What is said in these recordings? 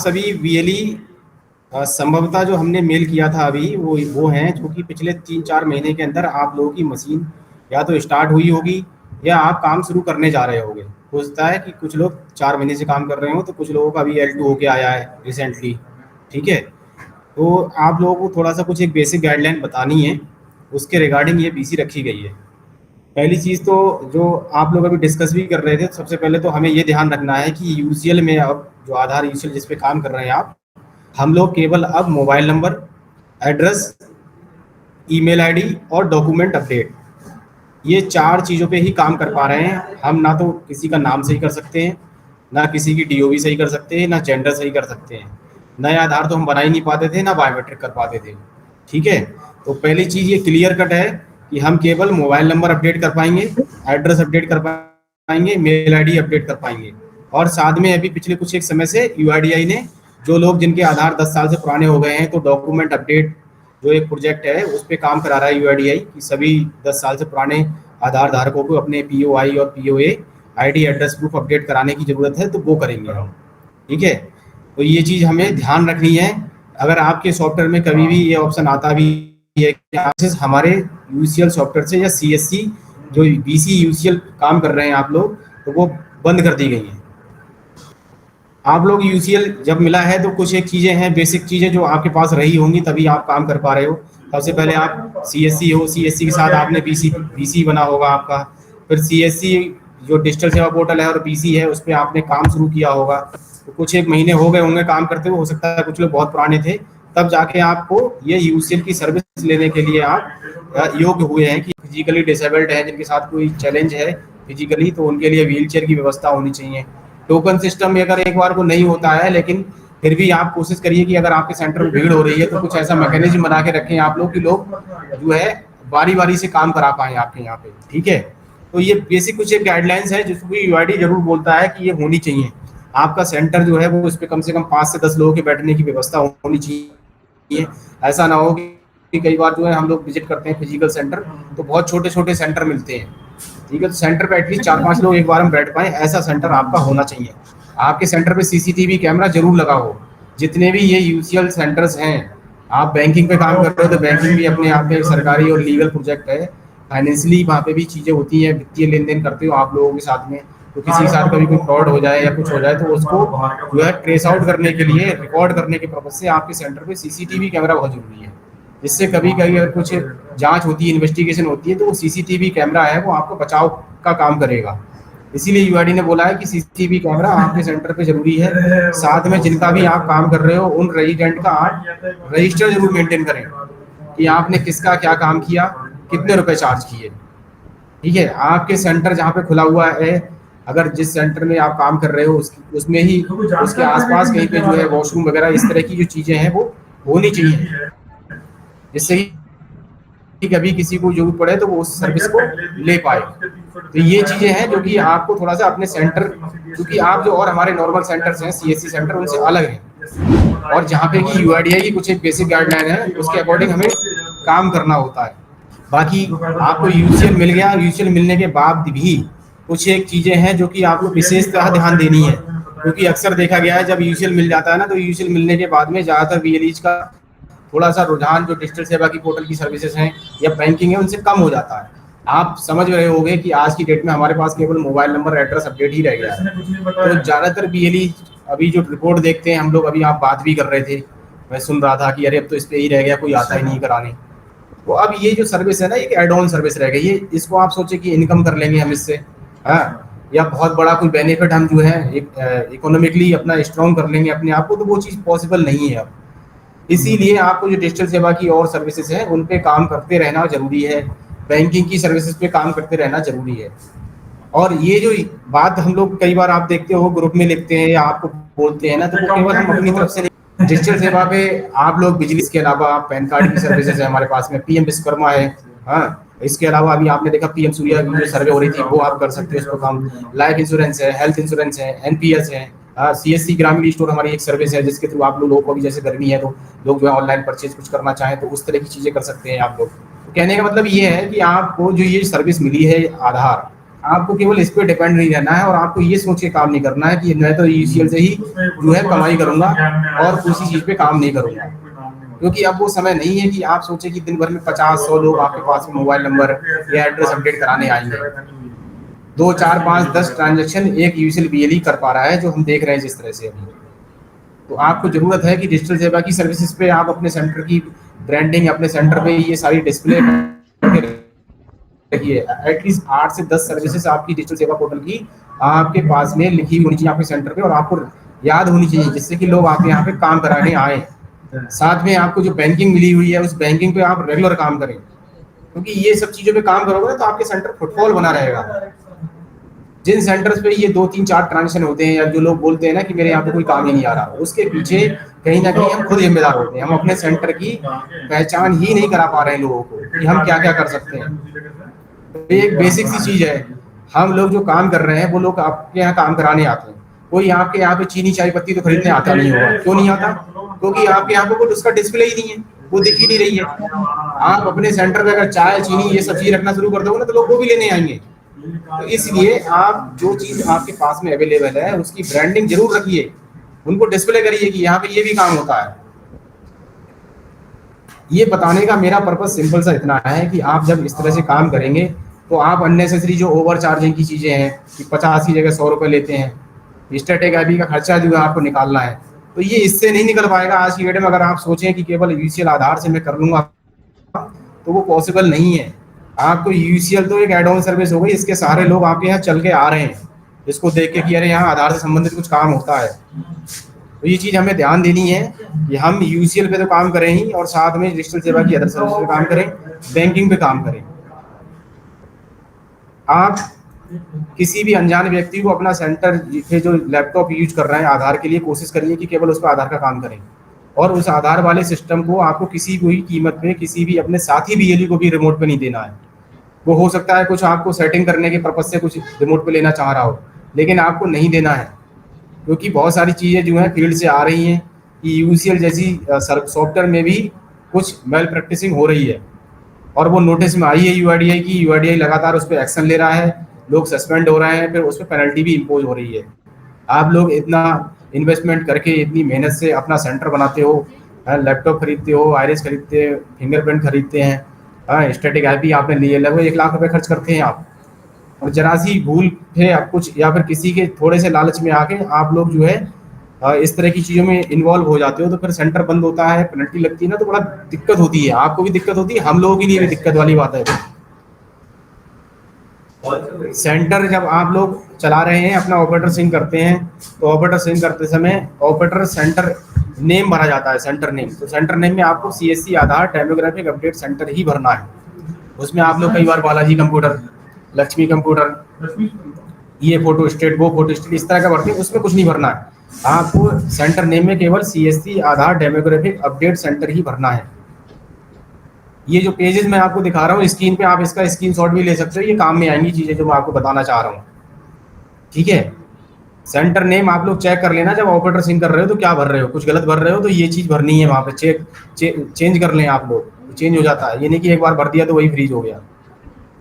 सभी वीएलई संभवतः जो हमने मेल किया था अभी वो हैं जो कि पिछले 3-4 महीने के अंदर आप लोगों की मशीन या तो स्टार्ट हुई होगी या आप काम शुरू करने जा रहे होगे। हो सकता है कि कुछ लोग 4 महीने से काम कर रहे हो, तो कुछ लोगों का अभी L2 होके आया है रिसेंटली। ठीक है, तो आप लोगों को थोड़ा सा कुछ एक बेसिक गाइडलाइन बतानी है, उसके रिगार्डिंग ये बीसी रखी गई है। पहली चीज़ तो जो आप लोग अभी डिस्कस भी कर रहे थे, तो सबसे पहले तो हमें ये ध्यान रखना है कि यूसीएल में अब जो आधार यूसीएल जिस पे काम कर रहे हैं आप, हम लोग केवल अब mobile number, address, email ID और डॉक्यूमेंट अपडेट, ये 4 चीज़ों पे ही काम कर पा रहे हैं। हम ना तो किसी का नाम सही कर सकते हैं, ना किसी की डीओबी सही कर सकते हैं, ना जेंडर सही कर सकते हैं। नया आधार तो हम बना ही नहीं पाते थे, ना बायोमेट्रिक कर पाते थे। ठीक है, तो पहली चीज़ ये क्लियर कट है कि हम केवल मोबाइल नंबर अपडेट कर पाएंगे, एड्रेस अपडेट कर पाएंगे, मेल आईडी अपडेट कर पाएंगे। और साथ में अभी पिछले कुछ एक समय से यूआईडीआई ने जो लोग जिनके आधार 10 साल से पुराने हो गए हैं, तो डॉक्यूमेंट अपडेट जो एक प्रोजेक्ट है उस पर काम करा रहा है यूआईडीआई कि सभी 10 साल से पुराने आधार धारकों को अपने पीओआई और POA ID address proof update कराने की ज़रूरत है, तो वो करेंगे हम। ठीक है, तो ये चीज़ हमें ध्यान रखनी है। अगर आपके सॉफ्टवेयर में कभी भी ये ऑप्शन आता भी है कि हमारे यूसीएल सॉफ्टवेयर से या सीएससी जो बीसी यूसीएल काम कर रहे हैं आप लोग, तो वो बंद कर दी गई हैं। आप लोग यूसीएल जब मिला है तो कुछ एक चीज़ें हैं, बेसिक चीज़ें जो आपके पास रही होंगी तभी आप काम कर पा रहे हो। सबसे पहले आप सीएससी हो, सीएससी के साथ आपने बीसी बना होगा आपका, फिर सीएससी जो डिजिटल सेवा पोर्टल है और बीसी है उस पर आपने काम शुरू किया होगा। तो कुछ एक महीने हो गए होंगे काम करते हुए, हो सकता है कुछ लोग बहुत पुराने थे, तब जाके आपको ये यूसीएल की सर्विस लेने के लिए आप योग्य हुए हैं कि फिजिकली डिसेबल्ड है, जिनके साथ कोई चैलेंज है फिजिकली, तो उनके लिए व्हील चेयर की व्यवस्था होनी चाहिए। टोकन सिस्टम में अगर एक बार को नहीं होता है, लेकिन फिर भी आप कोशिश करिए कि अगर आपके सेंटर में भीड़ हो रही है तो कुछ ऐसा मैकेनिज्म बना के रखें आप लोग कि लोग जो है बारी बारी से काम करा पाएं आपके यहाँ पे। ठीक है, तो ये बेसिक कुछ एक गाइडलाइंस है जिसको यूआईडी जरूर बोलता है कि ये होनी चाहिए। आपका सेंटर जो है वो इस पे कम से कम 5 से 10 लोगों के बैठने की व्यवस्था होनी चाहिए। ऐसा ना हो कि कई बार जो है हम लोग विजिट करते हैं फिजिकल सेंटर, तो बहुत छोटे छोटे सेंटर मिलते हैं। ठीक है, तो सेंटर पे एटलीस्ट 4-5 लोग एक बार हम बैठ पाए, ऐसा सेंटर आपका होना चाहिए। आपके सेंटर पे सीसीटीवी कैमरा जरूर लगा हो। जितने भी ये यूसीएल सेंटर्स हैं, आप बैंकिंग पे काम कर रहे हो तो बैंकिंग भी अपने आप में एक सरकारी और लीगल प्रोजेक्ट है। फाइनेंशियली वहाँ पे भी चीज़ें होती हैं, वित्तीय लेन देन करते हो आप लोगों के साथ में, तो किसी के साथ कभी कोई फ्रॉड हो जाए या कुछ हो जाए तो उसको जो है ट्रेस आउट करने के लिए, रिकॉर्ड करने के पर्पज से आपके सेंटर पे सीसीटीवी कैमरा बहुत जरूरी है। जिससे कभी कभी अगर कुछ जांच होती है, इन्वेस्टिगेशन होती है, तो वो सीसीटीवी कैमरा है वो आपको बचाव का काम करेगा। इसीलिए यूआईडी ने बोला है कि सीसीटीवी कैमरा आपके सेंटर पे जरूरी है। साथ में जिनका भी आप काम कर रहे हो उन रेजिडेंट का आप रजिस्टर जरूर मेंटेन करें कि आपने किसका क्या काम किया, कितने रुपए चार्ज किए। ठीक है, आपके सेंटर जहाँ पे खुला हुआ है, अगर जिस सेंटर में आप काम कर रहे हो उसमें ही उसके आसपास कहीं पे जो है वॉशरूम वगैरह इस तरह की जो चीजें हैं वो होनी चाहिए, जिससे कि कभी किसी को जरूरत पड़े तो वो उस सर्विस को ले पाए। तो ये चीजें हैं जो कि आपको थोड़ा सा अपने सेंटर, क्योंकि आप जो और हमारे नॉर्मल सेंटर्स हैं सीएससी सेंटर, उनसे अलग हैं, और जहाँ पे कि यूआईडीआई की कुछ एक बेसिक गाइडलाइन है उसके अकॉर्डिंग हमें काम करना होता है। बाकी आपको यूसीएल मिल गया, यूसीएल मिलने के बाद भी कुछ एक चीजें हैं जो कि आपको विशेषतः ध्यान देनी है, क्योंकि अक्सर देखा गया है जब यूसीएल मिल जाता है ना, तो यूसीएल मिलने के बाद में ज्यादातर वीएलईज का थोड़ा सा रुझान जो डिजिटल सेवा की पोर्टल की सर्विसेज हैं या बैंकिंग है उनसे कम हो जाता है। आप समझ रहे होंगे कि आज की डेट में हमारे पास केवल मोबाइल नंबर, एड्रेस अपडेट ही रह गया है। तो ज्यादातर बीएलई अभी जो रिपोर्ट देखते हैं हम लोग, अभी आप बात भी कर रहे थे, मैं सुन रहा था कि अरे अब तो इस पे ही रह गया, कोई आता ही नहीं कराने। तो अब ये जो सर्विस है ना, एक एड ऑन सर्विस रह गई है। इसको आप सोचे कि इनकम कर लेंगे हम इससे, हाँ, या बहुत बड़ा कोई बेनिफिट हम जो है इकोनॉमिकली अपना स्ट्रॉन्ग कर लेंगे अपने आप को, तो वो चीज़ पॉसिबल नहीं है अब। इसीलिए आपको जो डिजिटल सेवा की और सर्विसेज हैं उन पे काम करते रहना जरूरी है, बैंकिंग की सर्विसेज पे काम करते रहना जरूरी है। और ये जो बात हम लोग कई बार आप देखते हो ग्रुप में लिखते हैं या आपको बोलते हैं ना, तो वो केवल हम अपनी तरफ से नहीं, डिजिटल सेवा पे आप लोग बिजली के अलावा पैन कार्ड की सर्विसेज है हमारे पास में, पीएम विश्वकर्मा है, हाँ, इसके अलावा अभी आपने देखा पीएम सूर्या की जो सर्वे हो रही थी वो आप कर सकते हो, उस पर काम, लाइफ इंश्योरेंस है, हेल्थ इंश्योरेंस है, एनपीएस है, सीएससी ग्रामीण स्टोर हमारी एक सर्विस है जिसके थ्रू आप लोगों को भी, जैसे गर्मी है तो लोग जो है ऑनलाइन परचेज कुछ करना चाहें तो उस तरह की चीजें कर सकते हैं आप लोग। तो कहने का मतलब ये है कि आपको जो ये सर्विस मिली है आधार, आपको केवल इस पे डिपेंड नहीं रहना है और आपको ये सोच के काम नहीं करना है कि मैं तो यूसीएल से ही जो है कमाई करूंगा और किसी चीज पे काम नहीं करूंगा। क्योंकि अब वो समय नहीं है कि आप सोचें कि दिन भर में 50-100 लोग आपके पास में मोबाइल नंबर या एड्रेस अपडेट कराने आएंगे। 2 4 5 10 ट्रांजेक्शन एक यूसीएल बीएलई कर पा रहा है, जो हम देख रहे हैं जिस तरह से अभी। तो आपको जरूरत है कि डिजिटल सेवा की सर्विसेज पे आप अपने सेंटर की ब्रांडिंग, अपने सेंटर पे ये सारी डिस्प्ले रखिए। एटलीस्ट 8 से 10 सर्विसेज आपकी डिजिटल सेवा पोर्टल की आपके पास में लिखी होनी चाहिए आपके सेंटर पे, और आपको याद होनी चाहिए, जिससे कि लोग आपके यहाँ पे काम कराने आए। साथ में आपको जो बैंकिंग मिली हुई है उस बैंकिंग पे आप रेगुलर काम करें, क्योंकि ये सब चीजों पे काम करोगे ना तो आपके सेंटर फुटफॉल बना रहेगा। जिन सेंटर्स पे ये 2 3 4 ट्रांजेक्शन होते हैं या जो लोग बोलते हैं ना कि मेरे यहाँ पे कोई काम ही नहीं आ रहा, उसके पीछे कहीं ना कहीं हम खुद जिम्मेदार होते हैं। हम अपने सेंटर की पहचान ही नहीं करा पा रहे हैं लोगों को कि हम क्या क्या कर सकते हैं। तो एक बेसिक सी चीज है, हम लोग जो काम कर रहे हैं वो लोग आपके यहाँ काम कराने आते हैं। कोई आपके यहाँ पे चीनी चाय पत्ती तो खरीदने आता नहीं होगा। क्यों नहीं आता? क्योंकि आपके यहाँ पे उसका डिस्प्ले ही नहीं है, वो दिख ही नहीं रही है। आप अपने सेंटर पे अगर चाय चीनी ये सब चीज रखना शुरू कर दोगे ना तो लोग वो भी लेने आएंगे। तो इसलिए आप जो चीज आपके पास में अवेलेबल है उसकी ब्रांडिंग जरूर रखिए, उनको डिस्प्ले करिए कि यहाँ पे ये भी काम होता है। ये बताने का मेरा पर्पज सिंपल सा इतना है कि आप जब इस तरह से काम करेंगे तो आप अननेसेसरी जो ओवर चार्जिंग की चीजें हैं कि 50 की जगह 100 रुपए लेते हैं, स्टैटिक आईपी का खर्चा जो है आपको निकालना है, तो ये इससे नहीं निकल पाएगा आज की डेट में। अगर आप सोचें कि केवल यूसीएल आधार से मैं कर लूंगा तो वो पॉसिबल नहीं है। आपको यूसीएल तो एक एड ऑन सर्विस हो गई, इसके सारे लोग आपके यहाँ चल के आ रहे हैं इसको देख के कि अरे यहाँ आधार से संबंधित कुछ काम होता है। तो ये चीज हमें ध्यान देनी है कि हम यूसीएल पे तो काम करें ही और साथ में डिजिटल सेवा की अदर सर्विस पे काम करें, बैंकिंग पे काम करें। आप किसी भी अनजान व्यक्ति को अपना सेंटर पे जो लैपटॉप यूज कर रहे हैं आधार के लिए, कोशिश करिए कि केवल उस पर आधार का काम करें, और उस आधार वाले सिस्टम को आपको किसी भी कीमत में किसी भी अपने साथी बीएलई को भी रिमोट पे नहीं देना है। वो हो सकता है कुछ आपको सेटिंग करने के पर्पज से कुछ रिमोट पे लेना चाह रहा हो, लेकिन आपको नहीं देना है, क्योंकि बहुत सारी चीज़ें जो है फील्ड से आ रही हैं कि यूसीएल जैसी सॉफ्टवेयर में भी कुछ मेल प्रैक्टिसिंग हो रही है, और वो नोटिस में आई है यूआईडीआई की। यूआईडीआई लगातार उस पर एक्शन ले रहा है, लोग सस्पेंड हो रहे हैं, फिर उस पर पेनल्टी भी इम्पोज हो रही है। आप लोग इतना इन्वेस्टमेंट करके इतनी मेहनत से अपना सेंटर बनाते हो, लैपटॉप खरीदते हो, आईरिस खरीदते हो, फिंगरप्रिंट खरीदते हैं, स्टैटिक आईपी आपने लिए, लगभग 1 लाख रुपए खर्च करते हैं आप, और जरा सी भूल है आप कुछ या फिर किसी के थोड़े से लालच में आके आप लोग जो है इस तरह की चीज़ों में इन्वॉल्व हो जाते हो, तो फिर सेंटर बंद होता है, पेनल्टी लगती है ना, तो बड़ा दिक्कत होती है। आपको भी दिक्कत होती है, हम लोगों के लिए भी दिक्कत वाली बात है। सेंटर जब आप लोग चला रहे हैं, अपना ऑपरेटर सिंक करते हैं, तो ऑपरेटर सिंक करते समय ऑपरेटर सेंटर नेम भरा जाता है, सेंटर नेम। तो सेंटर नेम में आपको सीएससी आधार डेमोग्राफिक अपडेट सेंटर ही भरना है। उसमें आप लोग कई बार बालाजी कंप्यूटर, लक्ष्मी कंप्यूटर, ये फोटो स्टेट, वो फोटो स्टेट, इस तरह का भरते हैं, उसमें कुछ नहीं भरना है। आपको सेंटर नेम में केवल सीएससी आधार डेमोग्राफिक अपडेट सेंटर ही भरना है। ये जो पेजेस मैं आपको दिखा रहा हूँ स्क्रीन पे, आप इसका स्क्रीनशॉट भी ले सकते हो, ये काम में आएंगी चीजें जो मैं आपको बताना चाह रहा हूँ। ठीक है, सेंटर नेम आप लोग चेक कर लेना, जब ऑपरेटर सिंक कर रहे हो तो क्या भर रहे हो, कुछ गलत भर रहे हो तो ये चीज भरनी है वहाँ पे, चेंज कर लें आप लोग, चेंज हो जाता है। ये नहीं कि एक बार भर दिया तो वही फ्रीज हो गया।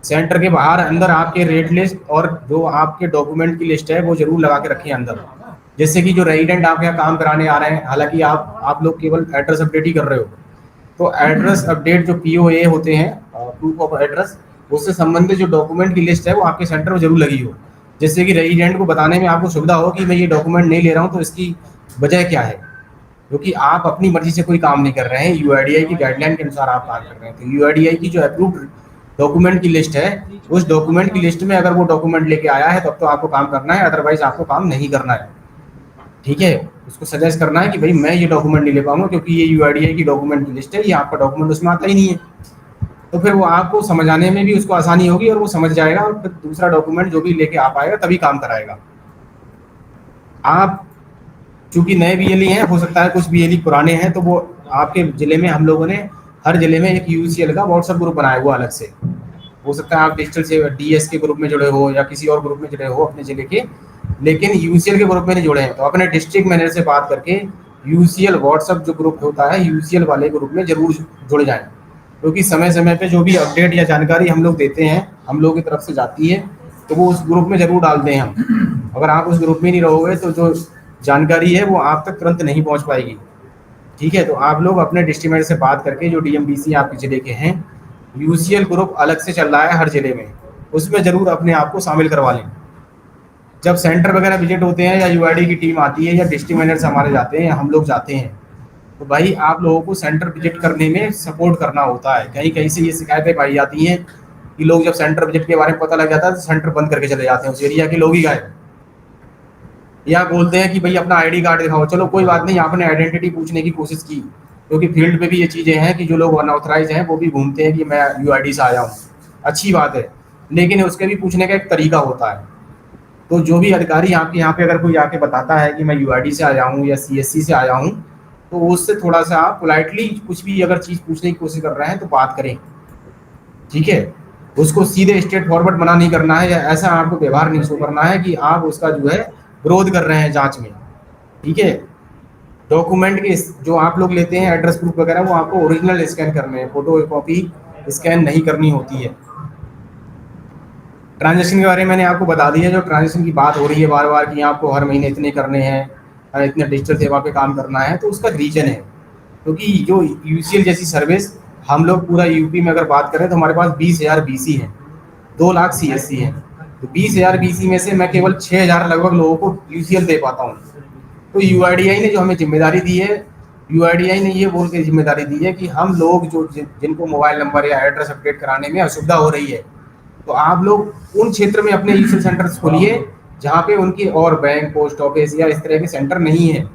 सेंटर के बाहर अंदर आपके रेट लिस्ट और जो आपके डॉक्यूमेंट की लिस्ट है वो जरूर लगा के रखें अंदर, जैसे कि जो रेजिडेंट आपके यहाँ काम कराने आ रहे हैं, हालांकि आप लोग केवल एड्रेस अपडेट ही कर रहे हो, तो एड्रेस अपडेट जो पीओए होते हैं, प्रूफ ऑफ एड्रेस, उससे संबंधित जो डॉक्यूमेंट की लिस्ट है वो आपके सेंटर में जरूर लगी हो, जिससे कि रेजिडेंट को बताने में आपको सुविधा हो कि मैं ये डॉक्यूमेंट नहीं ले रहा हूँ तो इसकी वजह क्या है, क्योंकि आप अपनी मर्जी से कोई काम नहीं कर रहे हैं, यूआईडीआई की गाइडलाइन के अनुसार आप काम कर रहे हैं। तो यूआईडीआई की जो अप्रूव्ड डॉक्यूमेंट की लिस्ट है, उस डॉक्यूमेंट की लिस्ट में अगर वो डॉक्यूमेंट लेके आया है तब तो आपको काम करना है, अदरवाइज आपको काम नहीं करना है। ठीक है, उसको सजेस्ट करना है कि भाई मैं ये डॉक्यूमेंट नहीं ले पाऊंगा क्योंकि ये यूआईडीआई की डॉक्यूमेंट की लिस्ट है, ये आपका डॉक्यूमेंट उसमें आता ही नहीं है। तो फिर वो आपको समझाने में भी उसको आसानी होगी और वो समझ जाएगा, और फिर दूसरा डॉक्यूमेंट जो भी लेके आ पाएगा तभी काम कराएगा। आप चूंकि नए बीएलई हैं, हो सकता है कुछ बीएलई पुराने हैं, तो वो आपके जिले में हम लोगों ने हर जिले में एक यूसीएल का व्हाट्सएप ग्रुप बनाया हुआ अलग से। हो सकता है आप डिजिटल से डीएस के ग्रुप में जुड़े हो या किसी और ग्रुप में जुड़े हो अपने जिले के, लेकिन यूसीएल के ग्रुप में नहीं जुड़े हैं, तो अपने डिस्ट्रिक्ट मैनेजर से बात करके यूसीएल व्हाट्सएप जो ग्रुप होता है यूसीएल वाले ग्रुप में जरूर जुड़ जाएं, क्योंकि समय समय पे जो भी अपडेट या जानकारी हम लोग देते हैं, हम लोगों की तरफ से जाती है, तो वो उस ग्रुप में ज़रूर डालते हैं हम। अगर आप उस ग्रुप में नहीं रहोगे तो जो जानकारी है वो आप तक तुरंत नहीं पहुंच पाएगी। ठीक है, तो आप लोग अपने डिस्ट्रीब्यूटर से बात करके, जो डीएमबीसी आपके ज़िले के हैं, यूसीएल ग्रुप अलग से चल रहा है हर ज़िले में, उसमें ज़रूर अपने आप को शामिल करवा लें। जब सेंटर वगैरह विजिट होते हैं या यूआईडी की टीम आती है या डिस्ट्रिक्ट मैनेजर्स हमारे जाते हैं या हम लोग जाते हैं, तो भाई आप लोगों को सेंटर विजिट करने में सपोर्ट करना होता है। कहीं कहीं से ये शिकायतें पाई जाती हैं कि लोग जब सेंटर विजिट के बारे में पता लग जाता है तो सेंटर बंद करके चले जाते हैं, उस एरिया के लोग ही गायब। या बोलते हैं कि भाई अपना आईडी कार्ड दिखाओ। चलो कोई बात नहीं, आपने आइडेंटिटी पूछने की कोशिश की, क्योंकि फील्ड पे भी ये चीज़ें हैं कि जो लोग अनऑथराइज हैं वो भी घूमते हैं कि मैं यूआईडी से आया हूँ, अच्छी बात है, लेकिन उसके भी पूछने का एक तरीका होता है। तो जो भी अधिकारी आपके यहाँ पे अगर कोई आके बताता है कि मैं यूआईडी से आया हूँ या सीएससी से आया हूँ, तो उससे थोड़ा सा आप पोलाइटली कुछ भी अगर चीज़ पूछने की कोशिश कर रहे हैं तो बात करें। ठीक है, उसको सीधे स्ट्रेट फॉरवर्ड मना नहीं करना है, या ऐसा आपको व्यवहार नहीं शो करना है कि आप उसका जो है विरोध कर रहे हैं जांच में। ठीक है, डॉक्यूमेंट के जो आप लोग लेते हैं एड्रेस प्रूफ वगैरह, वो आपको ओरिजिनल स्कैन करने हैं, फोटो कॉपी स्कैन नहीं करनी होती है। ट्रांजेक्शन के बारे में मैंने आपको बता दिया। जो ट्रांजेक्शन की बात हो रही है बार बार कि आपको हर महीने इतने करने हैं, इतने डिजिटल सेवा पे काम करना है, तो उसका रीजन है क्योंकि जो यूसीएल जैसी सर्विस हम लोग पूरा यूपी में अगर बात करें तो हमारे पास 20,000 बीसी हैं, 2 लाख सीएससी हैं। तो 20,000 बीसी में से मैं केवल 6,000 लगभग लोगों को यूसीएल दे पाता हूँ। तो यूआईडीआई ने जो हमें जिम्मेदारी दी है, यूआईडीआई ने ये बोल के जिम्मेदारी दी है कि हम लोग जो जिनको मोबाइल नंबर या एड्रेस अपडेट कराने में असुविधा हो रही है, तो आप लोग उन क्षेत्र में अपने यूसीएल सेंटर्स खोलिए जहाँ पे उनकी और बैंक, पोस्ट ऑफिस या इस तरह के सेंटर नहीं है।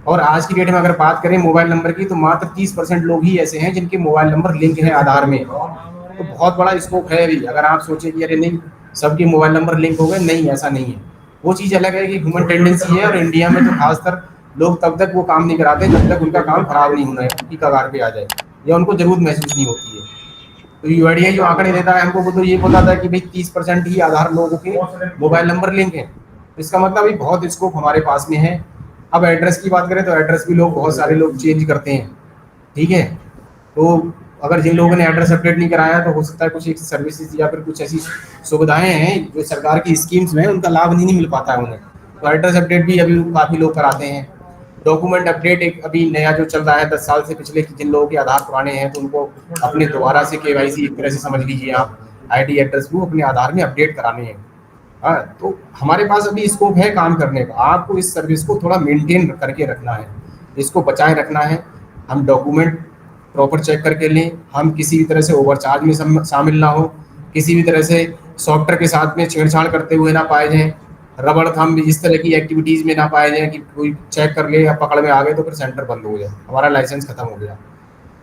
और आज की डेट में अगर बात करें मोबाइल नंबर की, तो मात्र 30% लोग ही ऐसे हैं जिनके मोबाइल नंबर लिंक है आधार में। तो बहुत बड़ा स्कोप है अभी। अगर आप सोचें कि अरे नहीं सबके मोबाइल नंबर लिंक हो गए, नहीं, ऐसा नहीं है। वो चीज़ अलग है कि ह्यूमन टेंडेंसी है, और इंडिया में तो खासकर लोग तब तक वो काम नहीं कराते जब तक उनका काम खराब नहीं होना है, उनकी कगार पे आ जाए या उनको जरूरत महसूस नहीं होती है। तो यूआईडीआई जो आंकड़े देता है हमको, वो तो ये बताता है कि भाई 30% ही आधार लोगों के मोबाइल नंबर लिंक है। इसका मतलब भाई बहुत स्कोप हमारे पास में है। अब एड्रेस की बात करें तो एड्रेस भी लोग, बहुत सारे लोग चेंज करते हैं। ठीक है, तो अगर जिन लोगों ने एड्रेस अपडेट नहीं कराया तो हो सकता है कुछ एक सर्विसेज या फिर कुछ ऐसी सुविधाएं हैं जो सरकार की स्कीम्स में उनका लाभ नहीं मिल पाता है उन्हें, तो एड्रेस अपडेट भी अभी काफ़ी लोग कराते हैं। डॉक्यूमेंट अपडेट एक अभी नया जो चल रहा है 10 साल से पिछले, जिन लोगों के आधार पुराने हैं तो उनको अपने दोबारा से केवाईसी, एक तरह से समझ लीजिए आप, आईडी एड्रेस वो अपने आधार में अपडेट कराने हैं। हाँ, तो हमारे पास अभी स्कोप है काम करने का। आपको इस सर्विस को थोड़ा मेंटेन करके रखना है, इसको बचाए रखना है। हम डॉक्यूमेंट प्रॉपर चेक करके लें, हम किसी भी तरह से ओवरचार्ज में शामिल ना हो, किसी भी तरह से सॉफ्टवेयर के साथ में छेड़छाड़ करते हुए ना पाए जाएं, रबड़ थंब इस तरह की एक्टिविटीज़ में ना पाए जाएं कि कोई चेक कर ले या पकड़ में आ गए तो फिर सेंटर बंद हो जाए, हमारा लाइसेंस खत्म हो गया।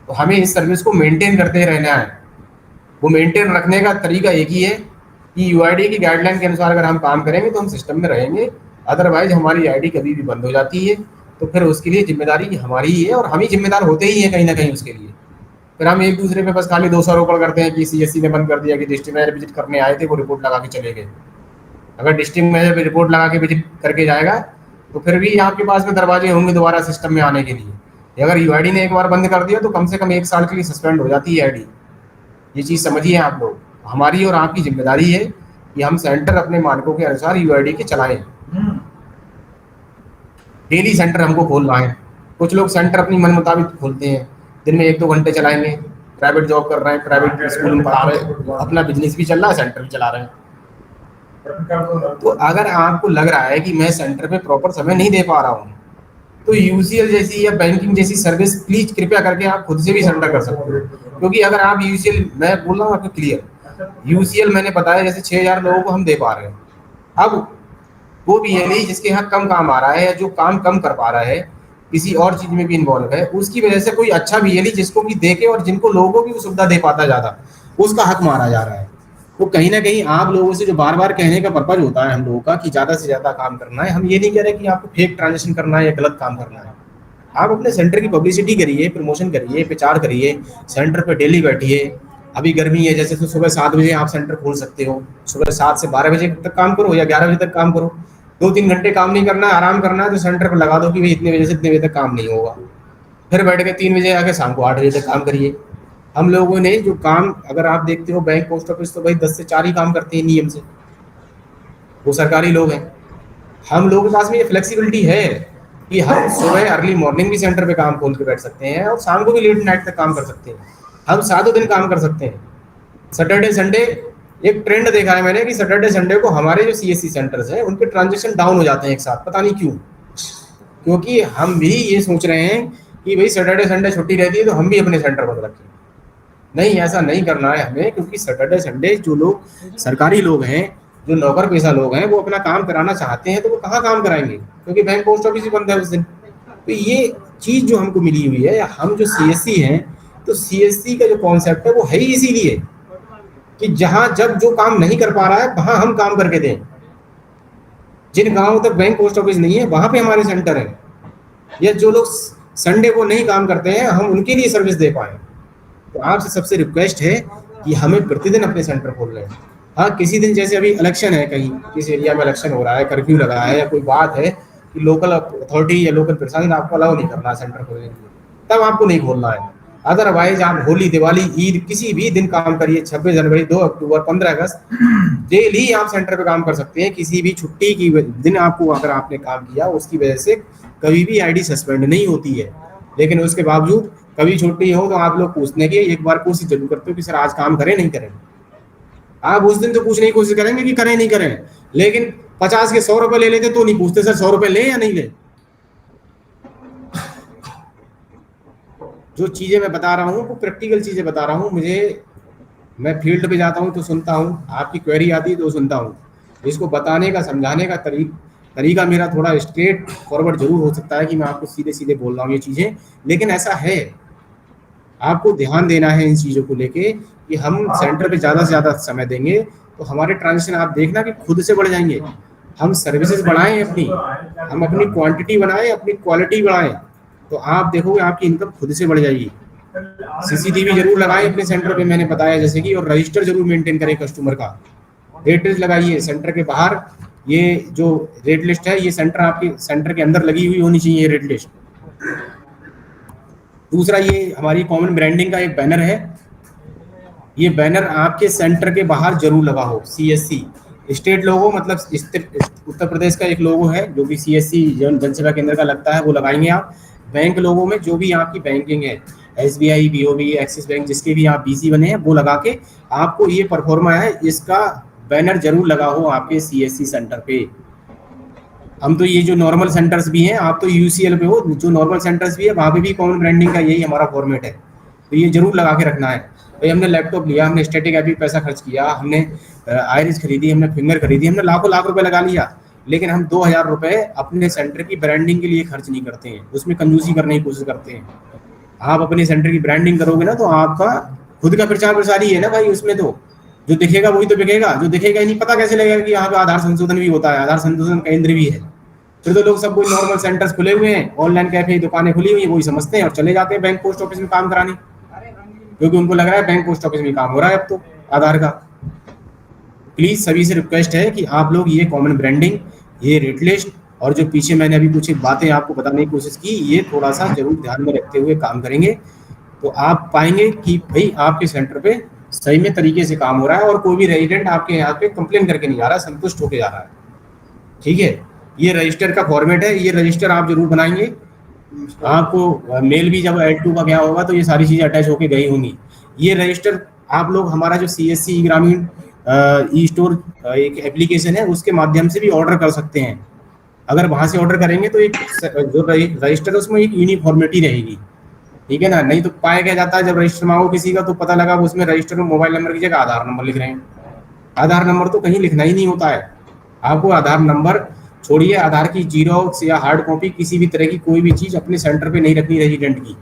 तो हमें इस सर्विस को मेंटेन करते रहना है। वो मेंटेन रखने का तरीका एक ही है कि यूआईडी की गाइडलाइन के अनुसार अगर हम काम करेंगे तो हम सिस्टम में रहेंगे, अदरवाइज हमारी आईडी कभी भी बंद हो जाती है। तो फिर उसके लिए जिम्मेदारी हमारी ही है, और हम ही जिम्मेदार होते ही हैं कहीं ना कहीं उसके लिए। फिर हम एक दूसरे पे बस खाली दोषारोपण करते हैं कि सीएससी ने बंद कर दिया, कि डिस्ट्रिक्ट मैनेजर विजिट करने आए थे वो रिपोर्ट लगा के चले गए। अगर डिस्ट्रिक्ट मैनेजर पे रिपोर्ट लगा के विजिट करके जाएगा तो फिर भी आपके पास में दरवाजे होंगे दोबारा सिस्टम में आने के लिए। अगर यूआईडी ने एक बार बंद कर दिया तो कम से कम 1 साल के लिए सस्पेंड हो जाती है आईडी। ये चीज़ समझिए आप लोग, हमारी और आपकी जिम्मेदारी है कि हम सेंटर अपने मानकों के अनुसार यूआईडी के चलाएं। डेली सेंटर हमको खोलना है। कुछ लोग सेंटर अपनी मन मुताबिक खोलते हैं, दिन में 1-2 घंटे चलाएंगे, प्राइवेट जॉब कर रहे हैं, प्राइवेट स्कूल में पढ़ा रहे हैं, अपना बिजनेस भी चल रहा है, सेंटर भी चला रहे हैं। तो अगर आपको लग रहा है कि मैं सेंटर पे प्रॉपर समय नहीं दे पा रहा हूँ, तो यूसीएल जैसी या बैंकिंग जैसी सर्विस प्लीज कृपया करके आप खुद से भी सेंटर कर सकते हो। क्योंकि अगर आप यूसीएल, मैं बोल रहा हूँ आपको क्लियर, यूसीएल मैंने बताया जैसे 6,000 लोगों को हम दे पा रहे हैं। अब वो बीएलई जिसके यहाँ कम काम आ रहा है या जो काम कम कर पा रहा है, किसी और चीज में भी इन्वॉल्व है, उसकी वजह से कोई अच्छा बीएलई जिसको भी देके और जिनको लोगों को भी सुविधा दे पाता ज्यादा, उसका हक मारा जा रहा है। तो कहीं ना कहीं आप लोगों से जो बार बार कहने का पर्पज होता है हम लोगों का कि ज्यादा से ज्यादा काम करना है, हम ये नहीं कह रहे कि आपको फेक ट्रांजेक्शन करना है या गलत काम करना है। आप अपने सेंटर की पब्लिसिटी करिए, प्रमोशन करिए, प्रचार करिए, सेंटर पे डेली बैठिए। अभी गर्मी है जैसे, तो सुबह 7 बजे आप सेंटर खोल सकते हो, सुबह 7 से 12 बजे तक काम करो या 11 बजे तक काम करो। 2-3 घंटे काम नहीं करना है, आराम करना है, तो सेंटर पर लगा दो कि भाई इतने बजे से इतने बजे तक काम नहीं होगा। फिर बैठ के 3 बजे आके शाम को 8 बजे तक काम करिए। हम लोगों ने जो काम, अगर आप देखते हो बैंक पोस्ट ऑफिस तो भाई 10 से 4 ही काम करते हैं नियम से, वो सरकारी लोग हैं। हम लोगों के पास में ये फ्लेक्सिबिलिटी है कि हम सुबह अर्ली मॉर्निंग भी सेंटर पे काम खोल के बैठ सकते हैं और शाम को भी लेट नाइट तक काम कर सकते हैं। हम सातों दिन काम कर सकते हैं। सैटरडे संडे, एक ट्रेंड देखा है मैंने कि सैटरडे संडे को हमारे जो सीएससी सेंटर्स हैं उनके ट्रांजेक्शन डाउन हो जाते हैं एक साथ, पता नहीं क्यों। क्योंकि हम भी ये सोच रहे हैं कि भाई सैटरडे संडे छुट्टी रहती है तो हम भी अपने सेंटर बंद रखें। नहीं, ऐसा नहीं करना है हमें, क्योंकि सैटरडे संडे जो लोग सरकारी लोग हैं, जो नौकर पेशा लोग हैं, वो अपना काम कराना चाहते हैं तो वो कहाँ काम कराएंगे, क्योंकि बैंक पोस्ट ऑफिस ही बंद है उस दिन। तो ये चीज जो हमको मिली हुई है, हम जो सीएससी हैं, तो सीएससी का जो कॉन्सेप्ट है वो है ही इसीलिए कि जहां जब जो काम नहीं कर पा रहा है वहां हम काम करके दें। जिन गांवों तक बैंक पोस्ट ऑफिस नहीं है वहां पे हमारे सेंटर है, या जो लोग संडे को नहीं काम करते हैं हम उनके लिए सर्विस दे पाए। तो आपसे सबसे रिक्वेस्ट है कि हमें प्रतिदिन अपने सेंटर खोल रहे हैं। हाँ, किसी दिन जैसे अभी इलेक्शन है, कहीं किस एरिया में इलेक्शन हो रहा है, कर्फ्यू लगा है, या कोई बात है कि लोकल अथॉरिटी या लोकल प्रशासन आपको अलाउ नहीं करना सेंटर खोलने के लिए, तब आपको नहीं खोलना है। अदरवाइज आप होली, दिवाली, ईद किसी भी दिन काम करिए, 26 जनवरी, 2 अक्टूबर, 15 अगस्त, डेली आप सेंटर पे काम कर सकते हैं। किसी भी छुट्टी की दिन आपको अगर आपने काम किया उसकी वजह से कभी भी आईडी सस्पेंड नहीं होती है। लेकिन उसके बावजूद कभी छुट्टी हो तो आप लोग पूछने की एक बार कोशिश जरूर करते हो कि सर आज काम करें नहीं करें। आप उस दिन तो पूछने की कोशिश करेंगे कि करें नहीं करें, लेकिन 50 के 100 रुपए ले लेते तो नहीं पूछते सर 100 रुपए ले या नहीं ले। जो चीजें मैं बता रहा हूँ वो प्रैक्टिकल चीजें बता रहा हूँ। मैं फील्ड पे जाता हूँ तो सुनता हूँ, आपकी क्वेरी आती है तो सुनता हूँ। इसको बताने का, समझाने का तरीका मेरा थोड़ा स्ट्रेट फॉरवर्ड जरूर हो सकता है कि मैं आपको सीधे सीधे बोल रहा हूँ ये चीजें, लेकिन ऐसा है। आपको ध्यान देना है इन चीजों को लेके कि हम सेंटर पे ज्यादा से ज्यादा समय देंगे तो हमारे ट्रांजेक्शन आप देखना कि खुद से बढ़ जाएंगे। हम सर्विसेज बढ़ाएं अपनी, हम अपनी क्वांटिटी बढ़ाएं, अपनी क्वालिटी बढ़ाएं, तो आप देखोगे आपकी इनकम खुद से बढ़ जाएगी। सीसीटीवी जरूर लगाएं अपने सेंटर पे, मैंने बताया जैसे कि, और रजिस्टर जरूर मेंटेन करें कस्टमर का। रेट लिस्ट लगाइए सेंटर के बाहर। ये जो रेट लिस्ट है ये सेंटर, आपके सेंटर के अंदर लगी हुई होनी चाहिए रेट लिस्ट। दूसरा, ये हमारी कॉमन ब्रांडिंग का एक बैनर है, ये बैनर आपके सेंटर के बाहर जरूर लगा हो। सीएससी स्टेट लोगो, मतलब उत्तर प्रदेश का एक लोगो है जो भी सीएससी जनसेवा केंद्र का लगता है, वो लगाएंगे आप। बैंक लोगों में जो भी आपकी बैंकिंग है, एसबीआई, बीओबी, एक्सिस बैंक, जिसके भी आप बीसी बने हैं, वो लगा के आपको ये परफॉर्मा है इसका बैनर जरूर लगा हो आपके सीएससी सेंटर पे। हम तो ये जो नॉर्मल सेंटर्स भी हैं, आप तो यूसीएल पे हो, जो नॉर्मल सेंटर्स भी है वहाँ पे भी कॉमन ब्रांडिंग का यही हमारा फॉर्मेट है, तो ये जरूर लगा के रखना है। भाई हमने लैपटॉप लिया, हमने स्टैटिक ऐप पैसा खर्च किया, हमने आयरिस खरीदी, हमने फिंगर खरीदी, हमने लाखों लाख रुपए लगा लिया, लेकिन हम 2000 रुपए अपने सेंटर की ब्रांडिंग के लिए खर्च नहीं करते हैं, उसमें कंजूसी करने की कोशिश करते हैं। आप अपने सेंटर की ब्रांडिंग करोगे ना तो आपका खुद का प्रचार प्रसार ही है ना भाई, उसमें तो जो दिखेगा वही तो बिकेगा। जो दिखेगा ही नहीं, पता कैसे लगेगा कि यहाँ पे आधार संशोधन भी होता है, आधार संशोधन केंद्र भी है। फिर तो लोग सब कोई नॉर्मल सेंटर्स खुले हुए हैं, ऑनलाइन कैफे, दुकानें खुली हुई है, वही समझते हैं और चले जाते हैं बैंक पोस्ट ऑफिस में काम कराने, क्योंकि उनको लग रहा है बैंक पोस्ट ऑफिस में काम हो रहा है अब तो आधार का। प्लीज सभी से रिक्वेस्ट है कि आप लोग ये कॉमन ब्रांडिंग, ये रेट लिस्ट, और जो पीछे मैंने अभी कुछ बातें आपको बताने की कोशिश की, ये थोड़ा सा जरूर ध्यान में रखते हुए काम करेंगे तो आप पाएंगे कि भाई आपके सेंटर पे सही में तरीके से काम हो रहा है और कोई भी रेजिडेंट आपके यहाँ पे कंप्लेन करके नहीं आ रहा है, संतुष्ट होके जा रहा है। ठीक है, ये रजिस्टर का फॉर्मेट है, ये रजिस्टर आप जरूर बनाएंगे। आपको मेल भी जब L2 का गया होगा तो ये सारी चीजें अटैच होके गई होंगी। ये रजिस्टर आप लोग हमारा जो CSC ग्रामीण ई स्टोर एक एप्लीकेशन है उसके माध्यम से भी ऑर्डर कर सकते हैं। अगर वहां से ऑर्डर करेंगे तो एक जो रजिस्टर है उसमें एक यूनिफॉर्मिटी रहेगी, ठीक है ना। नहीं तो पाया क्या जाता है, जब रजिस्टर मांगो किसी का तो पता लगा उसमें रजिस्टर में मोबाइल नंबर की जगह आधार नंबर लिख रहे हैं। आधार नंबर तो कहीं लिखना ही नहीं होता है। आपको आधार नंबर छोड़िए, आधार की जीरोक्स या हार्ड कॉपी किसी भी तरह की कोई भी चीज अपने सेंटर पे नहीं रखनी रेजिडेंट की।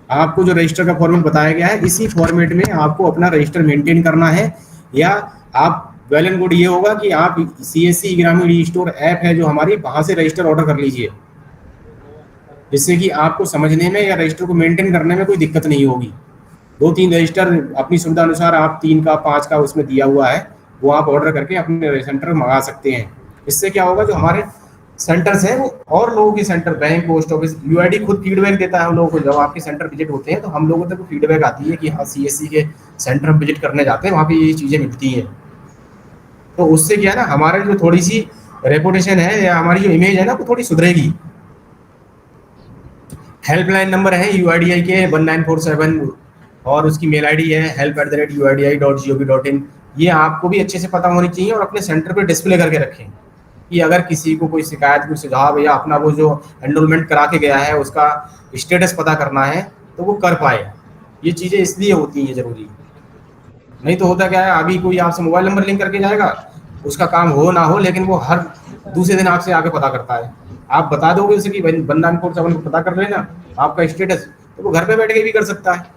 आपको जो रजिस्टर का फॉर्मेट बताया गया है इसी फॉर्मेट में आपको अपना रजिस्टर मेंटेन करना है, या आप वेल एंड गुड ये होगा कि आप CSC ग्रामीण ई स्टोर ऐप है जो हमारी, वहां से रजिस्टर ऑर्डर कर लीजिए, जिससे कि आपको समझने में या रजिस्टर को मेंटेन करने में कोई दिक्कत नहीं होगी। 2-3 रजिस्टर अपनी सुविधा अनुसार आप 3 का 5 का उसमें दिया हुआ है, वो आप ऑर्डर करके अपने सेंटर में मंगा सकते हैं। इससे क्या होगा, जो हमारे सेंटर्स हैं वो, और लोगों के centre, bank, post office, UID खुद फीडबैक देता है हम लोगों को। जब आपके सेंटर विजिट होते हैं तो हम लोगों तक फीडबैक आती है कि हाँ सीएससी के सेंटर हम विजिट करने जाते हैं, वहाँ पे ये चीज़ें मिलती हैं। तो उससे क्या है ना, हमारे जो थोड़ी सी रेपुटेशन है या हमारी जो इमेज है ना वो थोड़ी सुधरेगी। हेल्पलाइन नंबर है यूआईडीआई के 1947, और उसकी मेल आईडी है help@uidi.gov.in। ये आपको भी अच्छे से पता होनी चाहिए और अपने सेंटर पे डिस्प्ले करके रखें कि अगर किसी को कोई शिकायत, कोई सुझाव या अपना वो जो एनरोलमेंट करा के गया है उसका स्टेटस पता करना है तो वो कर पाए। ये चीज़ें इसलिए होती हैं ज़रूरी। नहीं तो होता क्या है, अभी कोई आपसे मोबाइल नंबर लिंक करके जाएगा, उसका काम हो ना हो, लेकिन वो हर दूसरे दिन आपसे आके पता करता है। आप बता दोगे उसे कि बंदा कोड 7 को पता कर लेना आपका स्टेटस, तो वो घर पे बैठ के भी कर सकता है।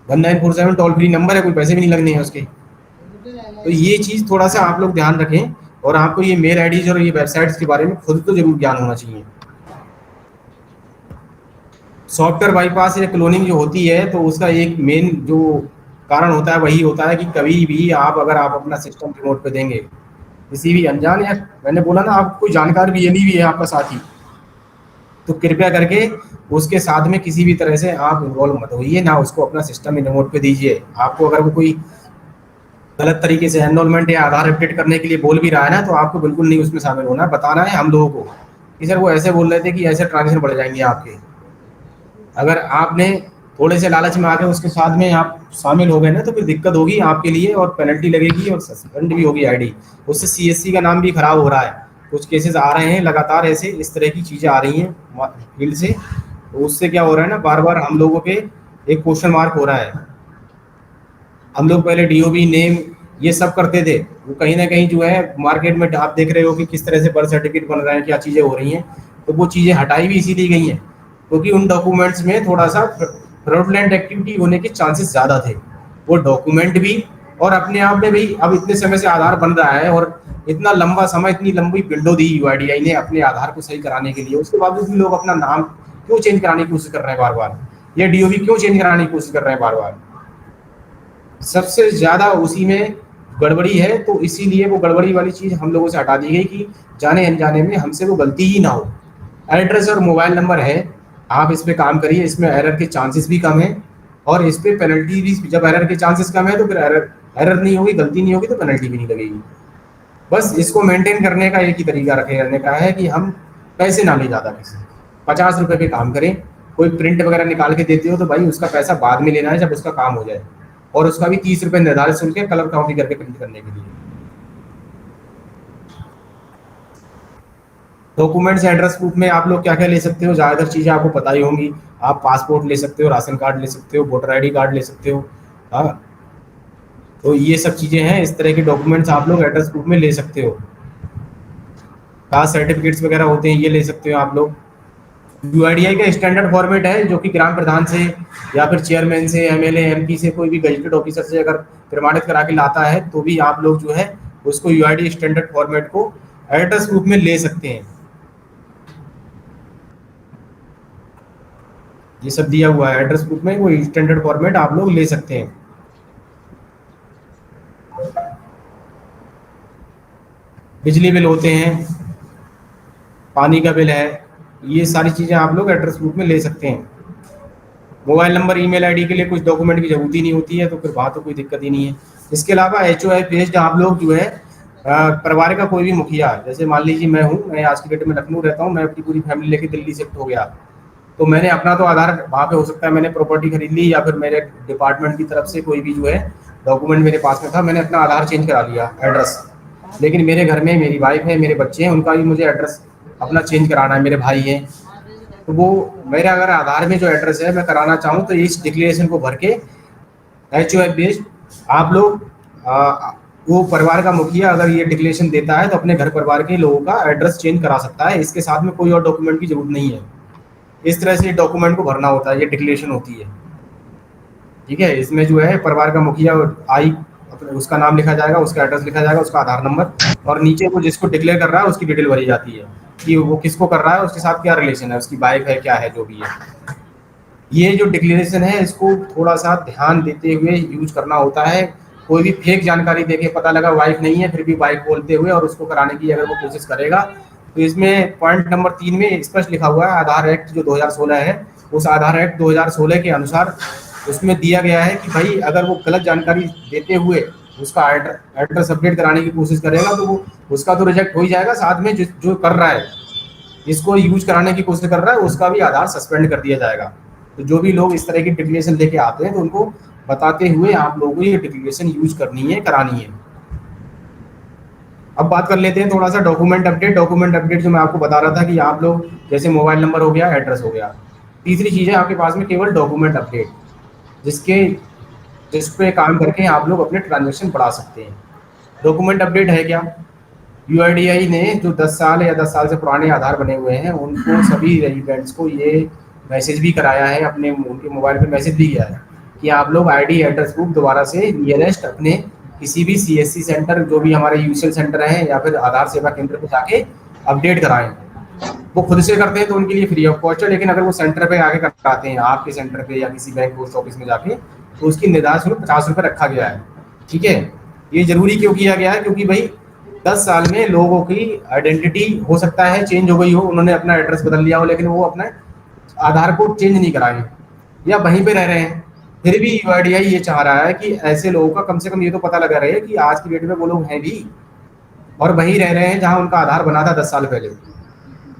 1947 टोल फ्री नंबर है, कोई पैसे भी नहीं लगने हैं उसके। तो ये चीज़ थोड़ा सा आप लोग ध्यान रखें, और आपको ये मेल आईडीज और ये वेबसाइट्स के बारे में खुद तो जरूर ज्ञान होना चाहिए। सॉफ्टवेयर बाईपास या क्लोनिंग जो होती है तो उसका एक मेन जो कारण होता है वही होता है कि कभी भी अगर आप अपना सिस्टम रिमोट पे देंगे किसी भी अनजान, या मैंने बोला ना आप कोई जानकार भी, ये नहीं भी है आपका साथी, तो कृपया करके उसके साथ में किसी भी तरह से आप इन्वॉल्व मत होइए, ना उसको अपना सिस्टम रिमोट पे दीजिए। आपको अगर वो कोई गलत तरीके से एनरोलमेंट या आधार अपडेट करने के लिए बोल भी रहा है ना, तो आपको बिल्कुल नहीं उसमें शामिल होना, बताना है हम लोगों को कि सर वो ऐसे बोल रहे थे कि ऐसे ट्रांजेक्शन बढ़ जाएंगे आपके। अगर आपने थोड़े से लालच में आके उसके साथ में आप शामिल हो गए ना, तो फिर दिक्कत होगी आपके लिए, और पेनल्टी लगेगी और सस्पेंड भी होगी आईडी। उससे सीएससी का नाम भी खराब हो रहा है। कुछ केसेस आ रहे हैं लगातार, ऐसे इस तरह की चीज़ें आ रही हैं फील्ड से, तो उससे क्या हो रहा है ना, बार बार हम लोगों पे एक क्वेश्चन मार्क हो रहा है। हम लोग पहले डीओबी नेम ये सब करते थे, वो कहीं ना कहीं जो है मार्केट में आप देख रहे हो कि किस तरह से बर्थ सर्टिफिकेट बन रहे हैं, क्या चीज़ें हो रही हैं, तो वो चीज़ें हटाई भी इसीलिए गई हैं क्योंकि उन डॉक्यूमेंट्स में थोड़ा सा फ्रॉडलेंट एक्टिविटी होने के चांसेस ज़्यादा थे। वो डॉक्यूमेंट भी और अपने आप में भी, अब इतने समय से आधार बन रहा है और इतना लंबा समय, इतनी लंबी विंडो दी यूआईडीआई ने अपने आधार को सही कराने के लिए, उसके बावजूद भी लोग अपना नाम क्यों चेंज कराने की कोशिश कर रहे हैं बार बार, या डीओबी क्यों चेंज कराने की कोशिश कर रहे हैं बार बार। सबसे ज्यादा उसी में गड़बड़ी है, तो इसीलिए वो गड़बड़ी वाली चीज हम लोगों से हटा दी गई कि जाने अनजाने में हमसे वो गलती ही ना हो। एड्रेस और मोबाइल नंबर है, आप इस पे काम करिए, इसमें एरर के चांसेस भी कम है, और इस पे पेनल्टी भी, जब एरर के चांसेस कम है तो फिर एरर एरर नहीं होगी, गलती नहीं होगी, तो पेनल्टी भी नहीं लगेगी। बस इसको मेंटेन करने का एक ही तरीका रखे रहने का है कि हम पैसे ना ले ज़्यादा किसी, 50 रुपए पे काम करें। कोई प्रिंट वगैरह निकाल के देते हो तो भाई उसका पैसा बाद में लेना है जब उसका काम हो जाए, और उसका भी 30 रुपए निर्धारित शुल्क है कलर कॉपी करके प्रिंट करने के लिए। डॉक्यूमेंट्स एड्रेस प्रूफ में आप लोग क्या क्या ले सकते हो, ज़्यादातर चीज़ें आपको पता ही होंगी। आप पासपोर्ट ले सकते हो, राशन कार्ड ले सकते हो, वोटर आईडी कार्ड ले सकते हो। हाँ, तो ये सब चीज़ें हैं, इस तरह के डॉक्यूमेंट्स आप लोग एड्रेस प्रूफ में ले सकते हो। कास्ट सर्टिफिकेट्स वगैरह होते हैं, ये ले सकते हो आप लोग। यूआईडीआई का स्टैंडर्ड फॉर्मेट है जो कि ग्राम प्रधान से या फिर चेयरमैन से, एमएलए, एमपी से, कोई भी गजेटेड ऑफिसर से अगर प्रमाणित करा के लाता है तो भी आप लोग जो है उसको यूआईडी स्टैंडर्ड फॉर्मेट को एड्रेस प्रूफ में ले सकते हैं। ये सब दिया हुआ है एड्रेस प्रूफ में, वो स्टैंडर्ड फॉर्मेट आप लोग ले सकते हैं। बिजली बिल होते हैं, पानी का बिल है, ये सारी चीज़ें आप लोग एड्रेस प्रूफ में ले सकते हैं। मोबाइल नंबर, ईमेल आईडी के लिए कुछ डॉक्यूमेंट की जरूरत ही नहीं होती है, तो फिर वहाँ तो कोई दिक्कत ही नहीं है। इसके अलावा एचओआई पेज आप लोग जो है परिवार का कोई भी मुखिया, जैसे मान लीजिए मैं हूँ, मैं आज की डेट में लखनऊ रहता हूँ, मैं अपनी पूरी फैमिली लेके दिल्ली शिफ्ट हो गया, तो मैंने अपना तो आधार वहाँ पे, हो सकता है मैंने प्रॉपर्टी खरीद ली या फिर मेरे डिपार्टमेंट की तरफ से कोई भी जो है डॉक्यूमेंट मेरे पास में था, मैंने अपना आधार चेंज करा लिया एड्रेस, लेकिन मेरे घर में मेरी वाइफ है, मेरे बच्चे हैं, उनका भी मुझे एड्रेस अपना चेंज कराना है, मेरे भाई हैं, तो वो मेरे अगर आधार में जो एड्रेस है मैं कराना चाहूँ तो इस डिक्लेरेशन को भर के एचओआई बेस्ड आप लोग वो परिवार का मुखिया अगर ये डिक्लेरेशन देता है तो अपने घर परिवार के लोगों का एड्रेस चेंज करा सकता है। इसके साथ में कोई और डॉक्यूमेंट की जरूरत नहीं है। इस तरह से डॉक्यूमेंट को भरना होता है, ये डिक्लेरेशन होती है। ठीक है, इसमें जो है परिवार का मुखिया आई, उसका नाम लिखा जाएगा, उसका एड्रेस लिखा जाएगा, उसका आधार नंबर, और नीचे वो जिसको डिक्लेयर कर रहा है उसकी डिटेल भरी जाती है कि वो किसको कर रहा है, उसके साथ क्या रिलेशन है, उसकी वाइफ है, क्या है, जो भी है। ये जो डिक्लेरेशन है इसको थोड़ा सा ध्यान देते हुए यूज करना होता है। कोई भी फेक जानकारी देके, पता लगा वाइफ नहीं है फिर भी वाइफ बोलते हुए और उसको कराने की अगर वो कोशिश करेगा तो इसमें पॉइंट नंबर 3 में स्पष्ट लिखा हुआ है आधार एक्ट जो 2016 है, उस आधार एक्ट 2016 के अनुसार उसमें दिया गया है कि भाई अगर वो गलत जानकारी देते हुए उसका एड्रेस अपडेट कराने की कोशिश करेगा तो वो उसका तो रिजेक्ट हो ही जाएगा, साथ में जो कर रहा है, जिसको यूज कराने की कोशिश कर रहा है, उसका भी आधार सस्पेंड कर दिया जाएगा। तो जो भी लोग इस तरह की डिक्लेरेशन लेके आते हैं तो उनको बताते हुए आप लोगों को ये डिक्लेरेशन यूज करनी है, करानी है। अब बात कर लेते हैं थोड़ा सा डॉक्यूमेंट अपडेट। डॉक्यूमेंट अपडेट जो मैं आपको बता रहा था कि आप लोग जैसे मोबाइल नंबर हो गया, एड्रेस हो गया। तीसरी चीज़ है आपके पास में केवल डॉक्यूमेंट अपडेट, जिसके जिस पे काम करके आप लोग अपने ट्रांजेक्शन बढ़ा सकते हैं। डॉक्यूमेंट अपडेट है क्या? यूआईडीआई ने जो 10 साल या 10 साल से पुराने आधार बने हुए हैं उनको सभी रेजिडेंट्स को ये मैसेज भी कराया है, अपने उनके मोबाइल पे मैसेज भी किया है कि आप लोग आईडी एड्रेस प्रूफ दोबारा से नियरेस्ट अपने किसी भी सीएससी सेंटर, जो भी हमारे यूसीएल सेंटर हैं या फिर आधार सेवा केंद्र पे जाके अपडेट कराएं। वो खुद से करते हैं तो उनके लिए फ्री ऑफ कॉस्ट है, लेकिन अगर वो सेंटर पे आके कराते हैं आपके सेंटर पे या किसी बैंक पोस्ट ऑफिस में जाके, तो उसकी निर्धारित शुल्क 50 रुपये रखा गया है। ठीक है, ये जरूरी क्यों किया गया है? क्योंकि भाई 10 साल में लोगों की आइडेंटिटी हो सकता है चेंज हो गई हो, उन्होंने अपना एड्रेस बदल लिया हो, लेकिन वो अपना आधार को चेंज नहीं कराए या वहीं पे रह रहे हैं। फिर भी यूआईडीआई ये चाह रहा है कि ऐसे लोगों का कम से कम ये तो पता लगा रहे कि आज की डेट में वो लोग हैं भी और वहीं रह रहे हैं जहां उनका आधार बना था 10 साल पहले।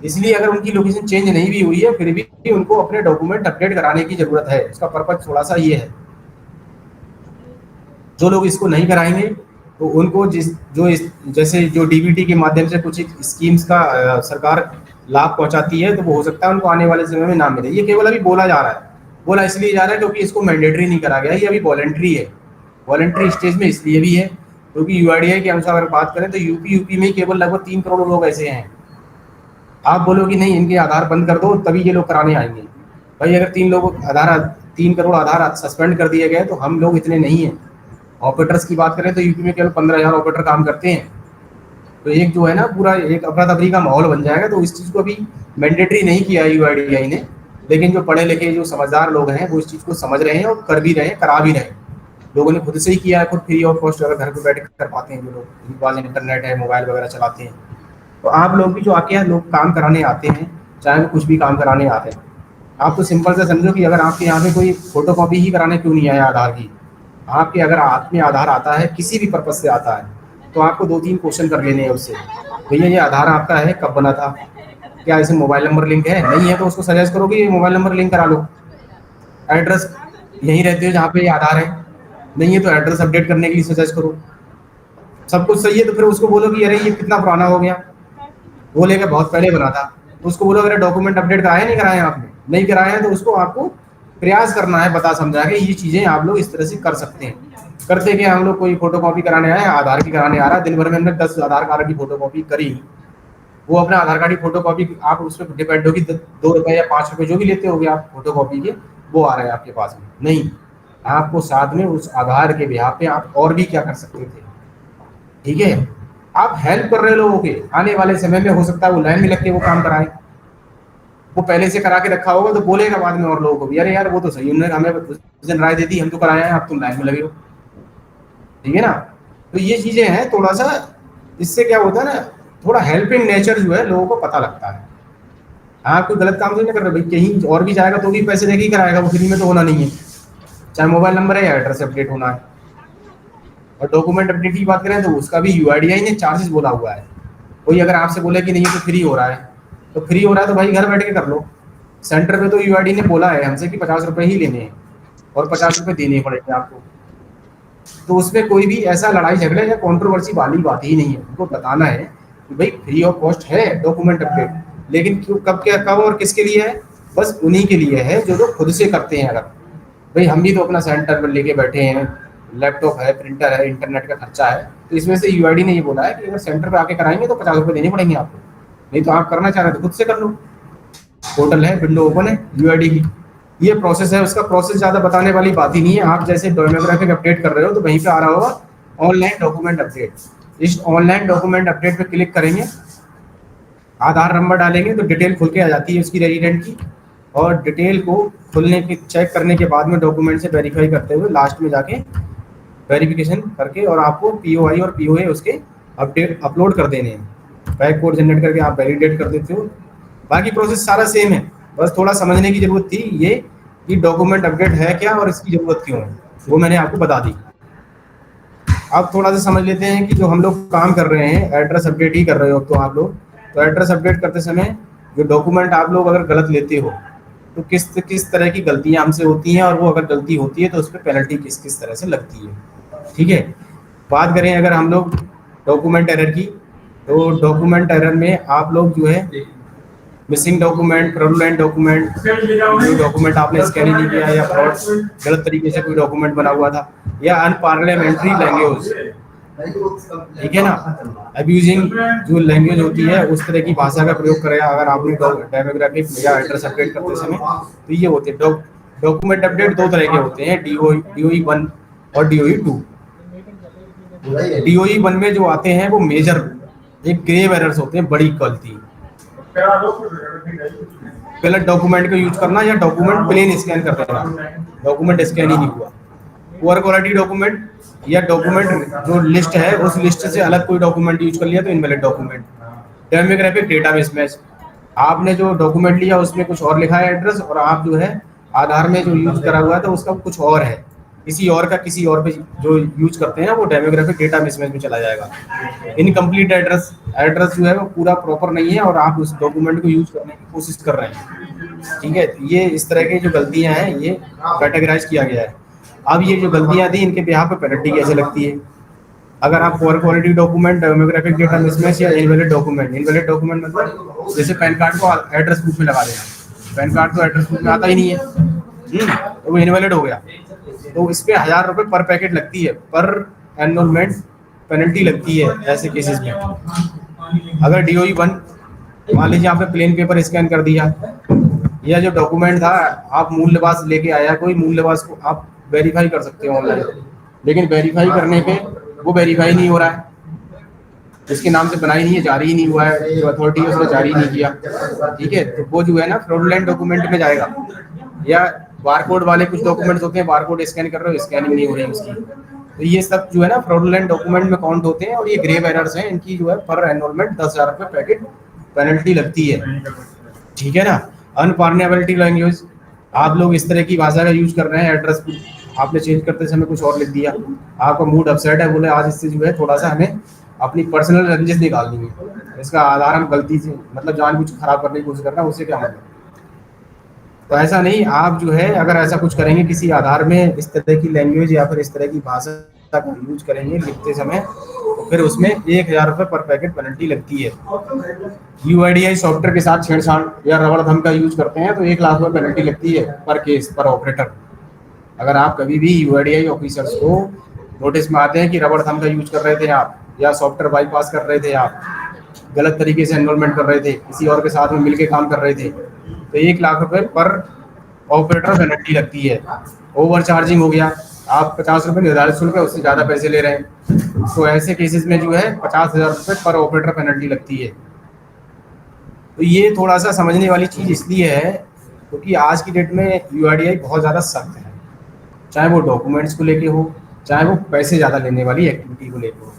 इसलिए अगर उनकी लोकेशन चेंज नहीं भी हुई है फिर भी उनको अपने डॉक्यूमेंट अपडेट कराने की जरूरत है। उसका पर्पज थोड़ा सा ये है। जो लोग इसको नहीं कराएंगे तो उनको जैसे जो डीबीटी के माध्यम से कुछ स्कीम्स का सरकार लाभ पहुंचाती है, तो वो हो सकता है उनको आने वाले समय में ना मिले। ये केवल अभी बोला जा रहा है, बोला इसलिए जा रहा है क्योंकि इसको मैंडेटरी नहीं करा गया, ये अभी वॉलंटरी है। वॉलंटरी स्टेज में इसलिए भी है क्योंकि यूआईडीआई के अनुसार अगर बात करें तो यूपी में केवल लगभग 3 करोड़ लोग ऐसे हैं। आप बोलो कि नहीं इनके आधार बंद कर दो तभी ये लोग कराने आएंगे। भाई अगर 3 करोड़ आधार सस्पेंड कर दिए गए तो हम लोग इतने नहीं हैं। ऑपरेटर्स की बात करें तो यूपी में केवल 15,000 ऑपरेटर काम करते हैं। तो एक जो है ना पूरा एक अफरा तफरी का माहौल बन जाएगा। तो इस चीज़ को अभी मैंडेटरी नहीं किया है यूआईडीआई ने, लेकिन जो पढ़े लिखे जो समझदार लोग हैं वो इस चीज़ को समझ रहे हैं और कर भी रहे हैं, करा भी रहे हैं। लोगों ने खुद से ही किया है, खुद फ्री ऑफ कॉस्ट अगर घर पे बैठ कर पाते हैं जो लोग, जिनके पास इंटरनेट है, मोबाइल वगैरह चलाते हैं। तो आप लोग भी जो आपके यहाँ लोग काम कराने आते हैं, चाहे वो कुछ भी काम कराने आते हैं, आप तो सिंपल से समझो कि अगर आपके यहाँ पे कोई फोटो कॉपी ही कराने क्यों नहीं आया आधार की, आपके अगर हाथ में आधार आता है किसी भी पर्पज से आता है तो आपको 2-3 क्वेश्चन कर लेने हैं उससे। भैया ये आधार आपका है, कब बना था, क्या इसे मोबाइल नंबर लिंक है, नहीं है तो उसको सजेस्ट करो कि ये मोबाइल नंबर लिंक करा लो। एड्रेस यहीं रहते हो जहाँ पे ये आधार है, नहीं है तो एड्रेस अपडेट करने के लिए सजेस्ट करो। सब कुछ सही है तो फिर उसको बोलो कि अरे ये कितना पुराना हो गया, बोलेगा बहुत पहले बना था। तो उसको बोलो अगर डॉक्यूमेंट अपडेट कराया नहीं कराए आपने, नहीं कराया है तो उसको आपको प्रयास करना है, बता समझा के ये चीज़ें आप लोग इस तरह से कर सकते हैं। करते कि हम लोग कोई फोटो कॉपी कराने आए, आधार की कराने आ रहा है, दिन भर में हमने 10 आधार कार्ड की फोटो कॉपी करी, वो अपना आधार कार्ड की फोटो कॉपी आप उस पर डिपेंड होगी 2 रुपये या 5 रुपये जो भी लेते होगे आप फोटो कॉपी के, वो आ रहे हैं आपके पास में। नहीं, आपको साथ में उस आधार के बिहाफ पे आप और भी क्या कर सकते थे। ठीक है, आप हेल्प कर रहे लोगों के, आने वाले समय में हो सकता है वो लाइन में लग के वो काम कराए। वो पहले से करा के रखा होगा तो बोलेगा बाद में और लोगों को भी, अरे यार वो तो सही, उन्होंने हमें उस दिन राय दे दी, हम तो कराए हैं, अब तुम लाइन में लगे हो। ठीक है ना। तो ये चीजें हैं थोड़ा सा, इससे क्या होता है ना, थोड़ा हेल्पिंग नेचर जो है लोगों को पता लगता है। आप कोई गलत काम तो नहीं कर रहे भाई, कहीं और भी जाएगा तो भी पैसे देके ही कराएगा, वो फ्री में तो होना नहीं है। चाहे मोबाइल नंबर है या एड्रेस अपडेट होना है। और डॉक्यूमेंट अपडेट की बात करें तो उसका भी यूआईडीआई ने चार्जेस बोला हुआ है। कोई अगर आपसे बोले कि नहीं ये तो फ्री हो रहा है, तो फ्री हो रहा है तो भाई घर बैठ के कर लो। सेंटर पे तो यूआईडी ने बोला है हमसे कि 50 रुपये ही लेने हैं और 50 रुपये देने पड़ेंगे आपको। तो उसमें कोई भी ऐसा लड़ाई झगड़े या कंट्रोवर्सी वाली बात ही नहीं है। उनको बताना है कि भाई फ्री ऑफ कॉस्ट है डॉक्यूमेंट अपडेट, लेकिन क्यों, कब, क्या, कब और किसके लिए है? बस उन्हीं के लिए है जो लोग खुद से करते हैं। अगर भाई हम भी तो अपना सेंटर पर लेके बैठे हैं, लैपटॉप है, प्रिंटर है, इंटरनेट का खर्चा है, तो इसमें से यूआईडी ने ये बोला है कि अगर सेंटर पे आके कराएंगे तो 50 रुपये देने पड़ेंगे आपको। नहीं तो आप करना चाह रहे हो तो खुद से कर लो, पोर्टल है, विंडो ओपन है यूआईडी की। ये प्रोसेस है, उसका प्रोसेस ज़्यादा बताने वाली बात ही नहीं है। आप जैसे डेमोग्राफिक अपडेट कर रहे हो तो वहीं पे आ रहा होगा ऑनलाइन डॉक्यूमेंट अपडेट। इस ऑनलाइन डॉक्यूमेंट अपडेट पे क्लिक करेंगे, आधार नंबर डालेंगे तो डिटेल खुल के आ जाती है उसकी रेजिडेंट की। और डिटेल को खुलने के चेक करने के बाद में डॉक्यूमेंट से वेरीफाई करते हुए लास्ट में जाके वेरिफिकेशन करके और आपको पीओआई और पीओए उसके अपडेट अपलोड कर देने हैं। बैक कोड जनरेट करके आप वैलिडेट कर देते हो। बाकी प्रोसेस सारा सेम है, बस थोड़ा समझने की जरूरत थी ये कि डॉक्यूमेंट अपडेट है क्या और इसकी जरूरत क्यों है, वो मैंने आपको बता दी। अब थोड़ा सा समझ लेते हैं कि जो हम लोग काम कर रहे हैं, एड्रेस अपडेट ही कर रहे हो तो आप लोग, तो एड्रेस अपडेट करते समय जो डॉक्यूमेंट आप लोग अगर गलत लेते हो तो किस किस तरह की गलतियां हमसे होती हैं, और वो अगर गलती होती है तो उस पर पेनल्टी किस किस तरह से लगती है। ठीक है, बात करें अगर हम लोग डॉक्यूमेंट एरर की, तो डॉक्यूमेंट एरर में आप लोग जो है मिसिंग डॉक्यूमेंट, फ्रॉडुलेंट डॉक्यूमेंट, कोई डॉक्यूमेंट आपने स्कैन ही नहीं किया, या फ्रॉड गलत तरीके से कोई डॉक्यूमेंट बना हुआ था, या अनपार्लियामेंट्री लैंग्वेज, ठीक है ना, अब्यूजिंग जो लैंग्वेज होती है उस तरह की भाषा का प्रयोग करेगा अगर आपने डेमोग्राफिक या एड्रेस अपडेट करते समय, तो ये होते हैं डॉक्यूमेंट अपडेट। दो तरह के होते हैं, DOE 1 और DOE 2। DOE 1 में जो आते हैं वो मेजर एक ग्रेव एरर्स होते हैं, बड़ी गलती, गलत डॉक्यूमेंट को यूज करना, या डॉक्यूमेंट प्लेन स्कैन कर देना, डॉक्यूमेंट स्कैन ही नहीं हुआ, पुअर क्वालिटी डॉक्यूमेंट, या डॉक्यूमेंट जो लिस्ट है उस लिस्ट से अलग कोई डॉक्यूमेंट यूज कर लिया तो invalid document. Demographic data mismatch, आपने जो डॉक्यूमेंट लिया उसमें कुछ और लिखा है एड्रेस, और आप जो है आधार में जो यूज करा हुआ है तो उसका कुछ और है, किसी और का किसी और पे जो यूज करते हैं ना वो डेमोग्राफिक डेटा मिसमैच में चला जाएगा। इनकम्प्लीट एड्रेस, एड्रेस जो है वो पूरा प्रॉपर नहीं है और आप उस डॉक्यूमेंट को यूज करने की कोशिश कर रहे हैं। ठीक है, ये इस तरह की जो गलतियां हैं ये कैटेगराइज किया गया है। अब ये जो गलतियां थी इनके बिहाफ पे पेनल्टी कैसे लगती है। अगर आप poor quality document, demographic data mismatch, या इनवैलिड डॉक्यूमेंट, इनवैलिड डॉक्यूमेंट मतलब जैसे पैन कार्ड को एड्रेस प्रूफ में लगा देना, पैन कार्ड तो एड्रेस प्रूफ में आता ही नहीं है, तो वो इनवैलिड हो गया, तो इस पे 1000 रुपये पर पैकेट लगती है, पर एनरोलमेंट पेनल्टी लगती है ऐसे केसेस में। अगर DOE 1 मान लीजिए आपने प्लेन पेपर स्कैन कर दिया, या जो डॉक्यूमेंट था आप मूल निवास लेके आया, कोई मूल निवास को आप वेरीफाई कर सकते हो ऑनलाइन, लेकिन वेरीफाई करने पे वो वेरीफाई नहीं हो रहा है, जिसके नाम से बनाई नहीं है, जारी ही नहीं हुआ है, जो अथॉरिटी है उसने जारी नहीं किया, ठीक है, तो वो जो है ना फ्रॉडुलेंट डॉक्यूमेंट में जाएगा। या बारकोड वाले कुछ डॉक्यूमेंट्स होते हैं, बारकोड स्कैन कर रहे हो, स्कैनिंग नहीं हो रही है उसकी, तो ये सब जो है ना फ्रॉडुलेंट डॉक्यूमेंट में काउंट होते हैं, और ये ग्रेव एरर्स हैं, इनकी जो है पर एनरोलमेंट 10,000 रुपये पैकेट पेनल्टी लगती है। ठीक है ना। अनपार्लियामेंट्री लैंग्वेज, आप लोग इस तरह की भाषा का यूज कर रहे हैं, एड्रेस आपने चेंज करते समय कुछ और लिख दिया, आपका मूड अपसेट है, बोले आज इससे जो है थोड़ा सा हमें अपनी पर्सनल रंजिश निकालनी है, इसका आधार हम गलती से मतलब जानबूझ खराब करने की कोशिश कर रहे हैं, उससे क्या मतलब। तो ऐसा नहीं, आप जो है अगर ऐसा कुछ करेंगे किसी आधार में इस तरह की लैंग्वेज या फिर इस तरह की भाषा का यूज करेंगे लिखते समय, तो फिर उसमें 1000 रुपये पर पैकेट पेनल्टी लगती है। UIDAI सॉफ्टवेयर के साथ छेड़छाड़ या रबड़ थंब का यूज करते हैं तो 1 लाख रुपये पेनल्टी लगती है पर केस, पर ऑपरेटर। अगर आप कभी भी UIDAI ऑफिसर्स को नोटिस में आते हैं कि रबड़ थंब का यूज कर रहे थे आप, या सॉफ्टवेयर बाईपास कर रहे थे आप, गलत तरीके से एनरोलमेंट कर रहे थे, किसी और के साथ में मिलके काम कर रहे थे, तो 1 लाख रुपए पर ऑपरेटर पेनल्टी लगती है। ओवर चार्जिंग हो गया, आप 50 रुपये निर्धारित शुल्क है उससे ज़्यादा पैसे ले रहे हैं, तो ऐसे केसेस में जो है 50,000 रुपये पर ऑपरेटर पेनल्टी लगती है। तो ये थोड़ा सा समझने वाली चीज़ इसलिए है क्योंकि आज की डेट में UIDAI बहुत ज़्यादा सख्त है, चाहे वो डॉक्यूमेंट्स को लेके हो, चाहे वो पैसे ज़्यादा लेने वाली एक्टिविटी को लेके हो।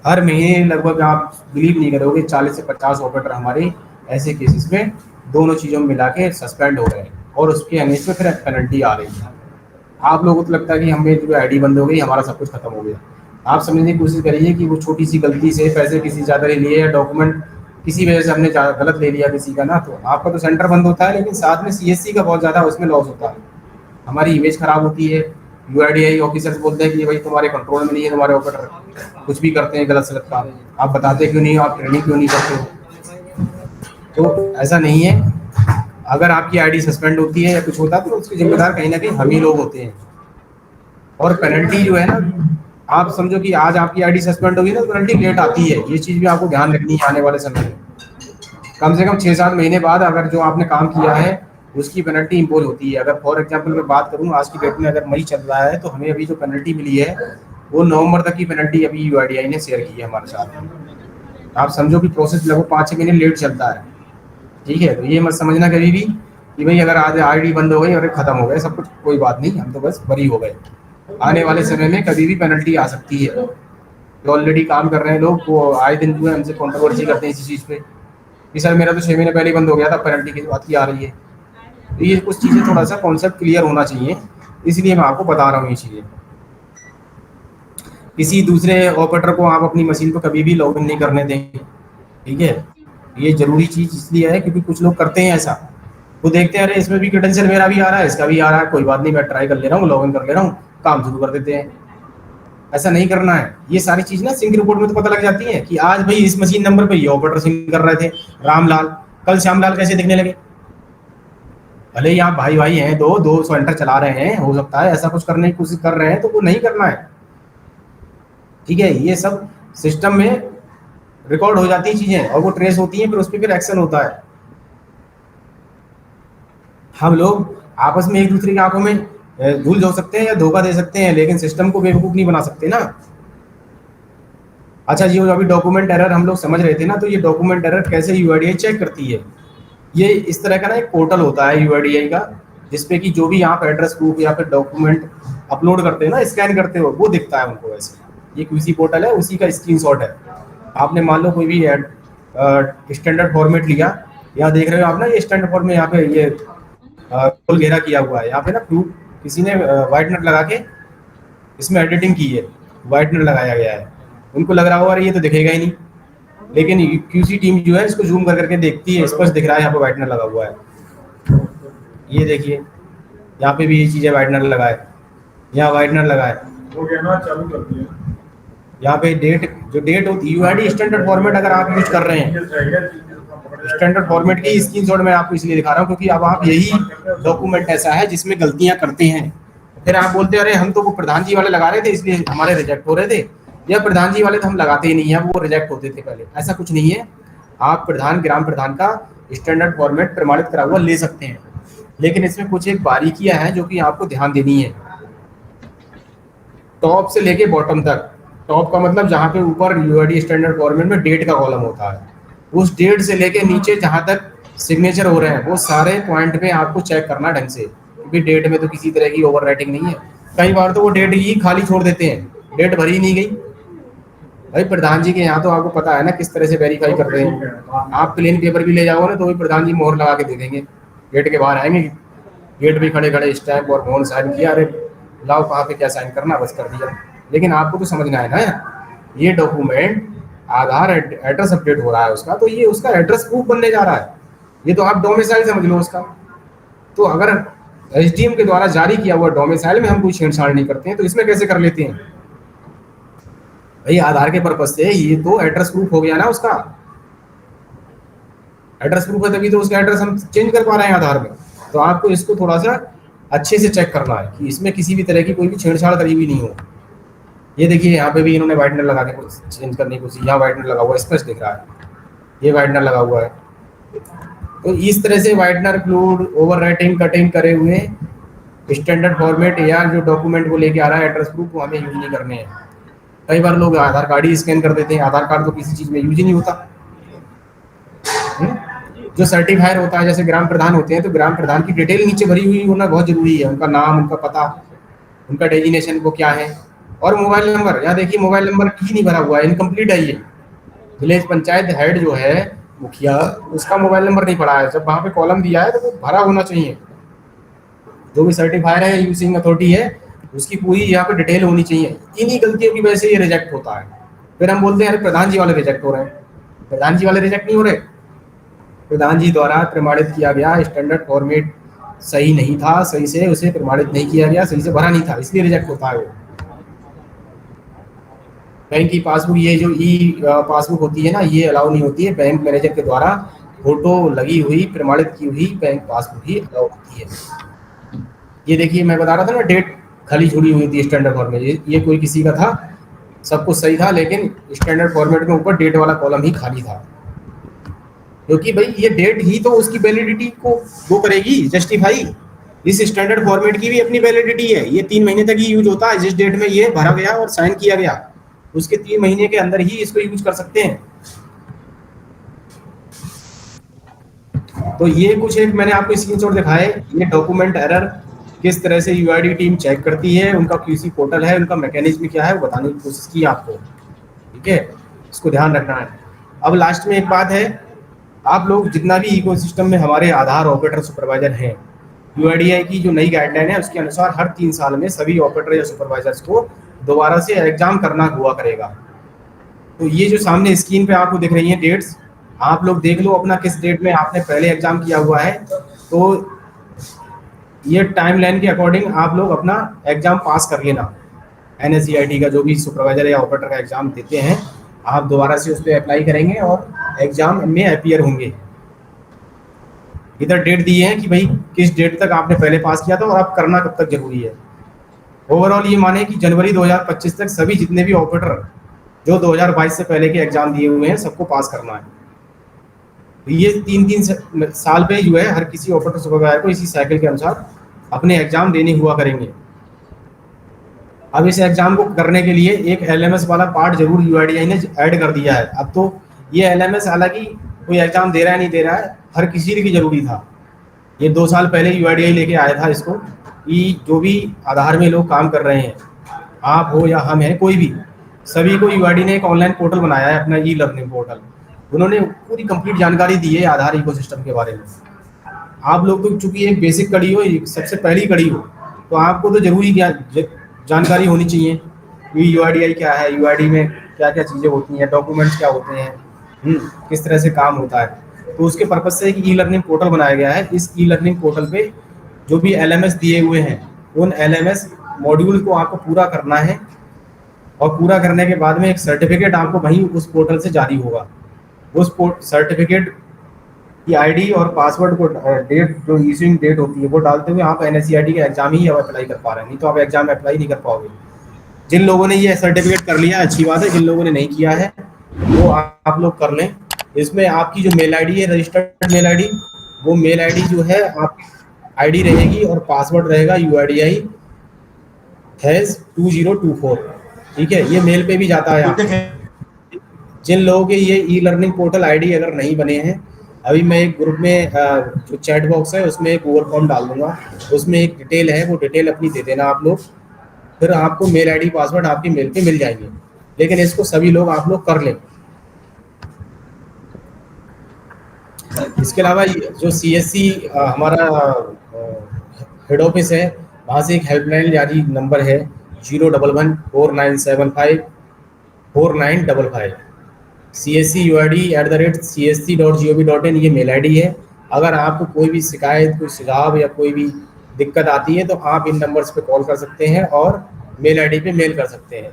हर महीने लगभग आप बिलीव नहीं करोगे 40 से 50 ऑपरेटर हमारे ऐसे केसेस में दोनों चीज़ों में मिला के सस्पेंड हो रहे हैं, और उसके अनेक पे फिर पेनल्टी आ रही है। आप लोगों को तो लगता है कि हमें जो ID बंद हो गई, हमारा सब कुछ खत्म हो गया। आप समझने की कोशिश करिए कि वो छोटी सी गलती से पैसे किसी ज़्यादा ले लिए, या डॉक्यूमेंट किसी वजह से हमने गलत ले लिया किसी का ना, तो आपका तो सेंटर बंद होता है, लेकिन साथ में CSC का बहुत ज़्यादा उसमें लॉस होता है, हमारी इमेज खराब होती है। UIDAI ऑफिसर्स बोलते हैं कि भाई तुम्हारे कंट्रोल में नहीं है, तुम्हारे ऑपरेटर कुछ भी करते हैं गलत सलत काम, आप बताते क्यों नहीं हो, आप ट्रेनिंग क्यों नहीं करते हो। तो ऐसा नहीं है, अगर आपकी ID सस्पेंड होती है या कुछ होता है तो उसके जिम्मेदार कहीं ना कहीं हम ही लोग होते हैं। और पेनल्टी जो है ना, आप समझो कि आज आपकी ID सस्पेंड होगी ना तो पेनल्टी लेट आती है, ये चीज़ भी आपको ध्यान रखनी है आने वाले समय में। कम से कम 6-7 महीने बाद अगर जो आपने काम किया है उसकी पेनल्टी इम्पोज होती है। अगर फॉर एग्जांपल मैं बात करूँ आज की डेट में, अगर मई चल रहा है तो हमें अभी जो पेनल्टी मिली है वो नवंबर तक की पेनल्टी अभी UIDAI ने शेयर की है हमारे साथ। आप समझो कि प्रोसेस लगभग 5-6 महीने लेट चलता है, ठीक है। तो ये मत समझना कभी भी कि भाई अगर आज ID बंद हो गई और खत्म हो गए सब कुछ, कोई बात नहीं, हम तो बस बरी हो गए। आने वाले समय में कभी भी पेनल्टी आ सकती है, ऑलरेडी काम कर रहे हैं लोग, वो आए दिन जो है हमसे कंट्रोवर्सी करते हैं इसी चीज़ पे कि सर मेरा तो 6 महीने पहले ही बंद हो गया था, पेनल्टी की बात की आ रही है। तो ये कुछ चीज़ें थोड़ा सा कॉन्सेप्ट क्लियर होना चाहिए, इसलिए मैं आपको बता रहा हूँ ये चीज़ें। किसी दूसरे ऑपरेटर को आप अपनी मशीन पर कभी भी लॉगिन नहीं करने देंगे, ठीक है। ये जरूरी चीज़ इसलिए है क्योंकि कुछ लोग करते हैं ऐसा, वो देखते हैं अरे इसमें भी क्रेडेंशियल मेरा भी आ रहा है, इसका भी आ रहा है, कोई बात नहीं मैं ट्राई कर ले रहा हूँ, लॉगिन कर ले रहा हूँ, काम शुरू कर देते हैं। ऐसा नहीं करना है। ये सारी चीज़ ना सिंक रिपोर्ट में तो पता लग जाती है कि आज भाई इस मशीन नंबर पे ये ऑपरेटर सिंक कर रहे थे रामलाल, कल श्यामलाल कैसे दिखने लगे। भले ही आप भाई भाई हैं, 200 एंटर चला रहे हैं, हो सकता है ऐसा कुछ करने की कोशिश कर रहे हैं, तो वो नहीं करना है, ठीक है। ये सब सिस्टम में रिकॉर्ड हो जाती है चीजें और वो ट्रेस होती हैं, फिर उस पर फिर एक्शन होता है। हम लोग आपस में एक दूसरे की आंखों में धूल झोंक सकते हैं या धोखा दे सकते हैं, लेकिन सिस्टम को बेवकूफ नहीं बना सकते ना। अच्छा जी, अभी डॉक्यूमेंट एरर हम लोग समझ रहे थे ना, तो ये डॉक्यूमेंट एरर कैसे यूआईडीआई चेक करती है। ये इस तरह का ना एक पोर्टल होता है यूआईडीआई का, जिसपे कि जो भी आप एड्रेस प्रूफ या फिर डॉक्यूमेंट अपलोड करते हो ना, स्कैन करते हो, वो दिखता है उनको। वैसे ये क्यूसी पोर्टल है, उसी का स्क्रीनशॉट है। आपने मान लो कोई भी स्टैंडर्ड फॉर्मेट लिया, यहाँ देख रहे हो आप ना, ये स्टैंडर्ड फॉर्मेट, यहाँ पे ये गोल घेरा किया हुआ है, यहाँ पे ना प्रूफ किसी ने व्हाइटनर लगा के इसमें एडिटिंग की है, व्हाइटनर लगाया गया है। उनको लग रहा होगा अरे ये तो दिखेगा ही नहीं, लेकिन क्यूसी टीम जो है इसको जूम कर करके देखती है, स्पष्ट दिख रहा है यहाँ पे व्हाइटनर लगा हुआ है। ये देखिए यहाँ पे भी ये चीज़ है, व्हाइटनर लगा है, यहाँ व्हाइटनर लगा है, चालू कर दिया। यहाँ पे डेट, जो डेट होती है यूआईडी स्टैंडर्ड फॉर्मेट अगर आप यूज कर रहे हैं, स्टैंडर्ड फॉर्मेट की स्क्रीनशॉट मैं आपको इसलिए दिखा रहा हूँ क्योंकि अब आप यही डॉक्यूमेंट ऐसा है जिसमें गलतियां करते हैं, फिर आप बोलते हैं अरे हम तो वो प्रधान जी वाले लगा रहे थे इसलिए हमारे रिजेक्ट हो रहे थे, या प्रधान जी वाले तो हम लगाते ही नहीं है, वो रिजेक्ट होते थे पहले। ऐसा कुछ नहीं है। आप प्रधान, ग्राम प्रधान का स्टैंडर्ड फॉर्मेट प्रमाणित करा हुआ ले सकते हैं, लेकिन इसमें कुछ एक बारीकियां हैं जो कि आपको ध्यान देनी है। टॉप से लेके बॉटम तक, टॉप का मतलब जहाँ पे ऊपर यूआईडी स्टैंडर्ड फॉर्मेट में डेट का कॉलम होता है, उस डेट से लेके नीचे जहाँ तक सिग्नेचर हो रहे हैं वो सारे पॉइंट पे आपको चेक करना ढंग से, क्योंकि डेट में तो किसी तरह की ओवर राइटिंग नहीं है। कई बार तो वो डेट ही खाली छोड़ देते हैं, डेट भरी नहीं गई। भाई प्रधान जी के यहाँ तो आपको पता है ना किस तरह से वेरीफाई करते हैं। आप प्लेन पेपर भी ले जाओ ना तो भी प्रधान जी मोहर लगा के दे देंगे, गेट के बाहर आएंगे, गेट पे खड़े खड़े स्टैम्प और मोहर साइन किया, अरे लाओ कहाँ पे क्या साइन करना, बस कर दिया। लेकिन आपको तो समझना है ना, ये डॉक्यूमेंट आधार एड्रेस अपडेट हो रहा है उसका, तो ये उसका एड्रेस प्रूफ बनने जा रहा है, ये तो आप डोमिसाइल समझ लो उसका। तो अगर एसडीएम के द्वारा जारी किया हुआ डोमिसाइल में हम कोई छेड़छाड़ नहीं करते हैं, तो इसमें कैसे कर लेते हैं भाई। आधार के पर्पज से ये तो एड्रेस प्रूफ हो गया ना, उसका एड्रेस प्रूफ है तभी तो उसका एड्रेस हम चेंज कर पा रहे हैं आधार में। तो आपको इसको थोड़ा सा अच्छे से चेक करना है कि इसमें किसी भी तरह की कोई भी छेड़छाड़ करी हुई नहीं हो। ये देखिए यहाँ पे भी इन्होंने व्हाइटनर लगा के चेंज करने की कोशिश, यहाँ व्हाइटनर लगा हुआ है, स्पष्ट दिख रहा है, ये व्हाइटनर लगा हुआ है। तो इस तरह से whitener, clued, over writing, cutting करे हुए स्टैंडर्ड फॉर्मेट या जो डॉक्यूमेंट वो लेके आ रहा है एड्रेस प्रूफ, वो हमें यूज नहीं करने हैं। कई बार लोग आधार कार्ड ही स्कैन कर देते हैं, आधार कार्ड तो किसी चीज़ में यूज ही नहीं होता। जो सर्टिफायर होता है, जैसे ग्राम प्रधान होते हैं, तो ग्राम प्रधान की डिटेल नीचे भरी हुई होना बहुत जरूरी है, उनका नाम, उनका पता, उनका डेजिग्नेशन वो क्या है, और मोबाइल नंबर। यहाँ देखिए मोबाइल नंबर ही नहीं भरा हुआ है, इनकम्प्लीट है ये। विलेज पंचायत हेड जो है मुखिया, उसका मोबाइल नंबर नहीं पड़ा है, जब वहाँ पे कॉलम दिया है तो वो भरा होना चाहिए। जो भी सर्टिफायर है, यूजिंग अथॉरिटी है, उसकी पूरी यहाँ पे डिटेल होनी चाहिए। इन्हीं गलतियों की वजह से ये रिजेक्ट होता है। फिर हम बोलते हैं अरे प्रधान जी वाले रिजेक्ट हो रहे हैं, प्रधान जी वाले रिजेक्ट नहीं हो रहे, प्रधान जी द्वारा प्रमाणित किया गया स्टैंडर्ड फॉर्मेट सही नहीं था, सही से उसे प्रमाणित नहीं किया गया, सही से भरा नहीं था, इसलिए रिजेक्ट होता है वो। बैंक की पासबुक, ये जो ई पासबुक होती है ना, ये अलाउ नहीं होती है। बैंक मैनेजर के द्वारा फोटो लगी हुई, प्रमाणित की हुई बैंक पासबुक ही अलाउ होती है। ये देखिए मैं बता रहा था ना, डेट खाली छोड़ी हुई थी स्टैंडर्ड फॉर्मेट, ये कोई किसी का था, सब कुछ सही था, लेकिन स्टैंडर्ड फॉर्मेट में ऊपर डेट वाला कॉलम ही खाली था, क्योंकि भाई ये डेट ही तो उसकी वैलिडिटी को वो करेगी, जस्टिफाई। इस स्टैंडर्ड फॉर्मेट की भी अपनी वैलिडिटी है, ये 3 महीने तक ही यूज होता है। जिस डेट में ये भरा गया और साइन किया गया उसके 3 महीने के अंदर ही इसको यूज कर सकते हैं। तो ये कुछ एक मैंने आपको स्क्रीनशॉट दिखाए, ये डॉक्यूमेंट एरर किस तरह से यूआईडी टीम चेक करती है, उनका क्यूसी पोर्टल है, उनका मैकेनिज्म क्या है, वो बताने की कोशिश की आपको। ठीक है, इसको ध्यान रखना है। अब लास्ट में एक बात है, आप लोग जितना भी इकोसिस्टम में हमारे आधार ऑपरेटर सुपरवाइजर हैं, यूआईडीआई की जो नई गाइडलाइन है उसके अनुसार हर 3 साल में सभी ऑपरेटर या सुपरवाइजर्स को दोबारा से एग्जाम करना हुआ करेगा। तो ये जो सामने स्क्रीन पे आपको दिख रही हैं डेट्स, आप लोग देख लो अपना किस डेट में आपने पहले एग्जाम किया हुआ है। तो ये टाइमलाइन के अकॉर्डिंग आप लोग अपना एग्जाम पास कर लेना। एनएसईआईटी का जो भी सुपरवाइजर या ऑपरेटर का एग्जाम देते हैं, आप दोबारा से उस पर अप्लाई करेंगे और एग्जाम में अपीयर होंगे। इधर डेट दी है कि भाई किस डेट तक आपने पहले पास किया था और आप करना कब तक जरूरी है। ओवरऑल ये माने कि जनवरी 2025 तक सभी जितने भी ऑपरेटर जो 2022 से पहले के एग्जाम दिए हुए हैं सबको पास करना है। तो ये 3-3 साल पे जो है हर किसी ऑपरेटर सुपरवाइजर को इसी साइकिल के अनुसार अपने एग्जाम देने हुआ करेंगे। अब इस एग्जाम को करने के लिए एक एलएमएस वाला पार्ट जरूर यूआईडीआई ने ऐड कर दिया है। अब तो ये एलएमएस हालांकि कोई एग्जाम दे रहा है नहीं दे रहा है, हर किसी की जरूरी था। ये 2 साल पहले यूआईडीआई लेके आया था इसको कि जो भी आधार में लोग काम कर रहे हैं, आप हो या हम हैं कोई भी, सभी को यूआईडी ने एक ऑनलाइन पोर्टल बनाया है, अपना ई लर्निंग पोर्टल। उन्होंने पूरी कंप्लीट जानकारी दी है आधार इकोसिस्टम के बारे में। आप लोग तो चूंकि एक बेसिक कड़ी हो, सबसे पहली कड़ी हो, तो आपको तो जरूरी जानकारी होनी चाहिए कि यूआईडीआई क्या है, यूआईडी में क्या क्या चीज़ें होती हैं, डॉक्यूमेंट्स क्या होते हैं, किस तरह से काम होता है। तो उसके पर्पज से एक ई लर्निंग पोर्टल बनाया गया है। इस ई लर्निंग पोर्टल पे जो भी एलएमएस दिए हुए हैं उन एलएमएस मॉड्यूल को आपको पूरा करना है और पूरा करने के बाद में एक सर्टिफिकेट आपको वहीं उस पोर्टल से जारी होगा। उस सर्टिफिकेट की आईडी और पासवर्ड को डेट जो इशूइंग डेट होती है वो डालते हुए आप एनएसईआईटी का एग्जाम ही अब अप्लाई कर पा रहे हैं, नहीं तो आप एग्जाम अप्लाई नहीं कर पाओगे। जिन लोगों ने ये सर्टिफिकेट कर लिया अच्छी बात है, जिन लोगों ने नहीं किया है वो आप लोग कर लें। इसमें आपकी जो मेल आईडी है, रजिस्टर्ड मेल आईडी, वो मेल आईडी जो है आप आईडी रहेगी और पासवर्ड रहेगा UIDI हैज 2024। ठीक है, ये मेल पे भी जाता है आपको। जिन लोगों के ये ई लर्निंग पोर्टल आईडी अगर नहीं बने हैं, अभी मैं एक ग्रुप में जो चैट बॉक्स है उसमें एक गूगल फॉर्म डाल दूंगा, उसमें एक डिटेल है, वो डिटेल अपनी दे देना आप लोग, फिर आपको मेल आईडी पासवर्ड आपकी मेल पे मिल जाएंगे। लेकिन इसको सभी लोग आप लोग कर लें। इसके अलावा जो CSC हमारा हेड ऑफिस है, वहाँ से एक हेल्पलाइन जारी नंबर है 01149754955। cscuid@csc.gov.in ये मेल आईडी है। अगर आपको कोई भी शिकायत, कोई सुझाव या कोई भी दिक्कत आती है तो आप इन नंबर्स पे कॉल कर सकते हैं और मेल आईडी पे मेल कर सकते हैं।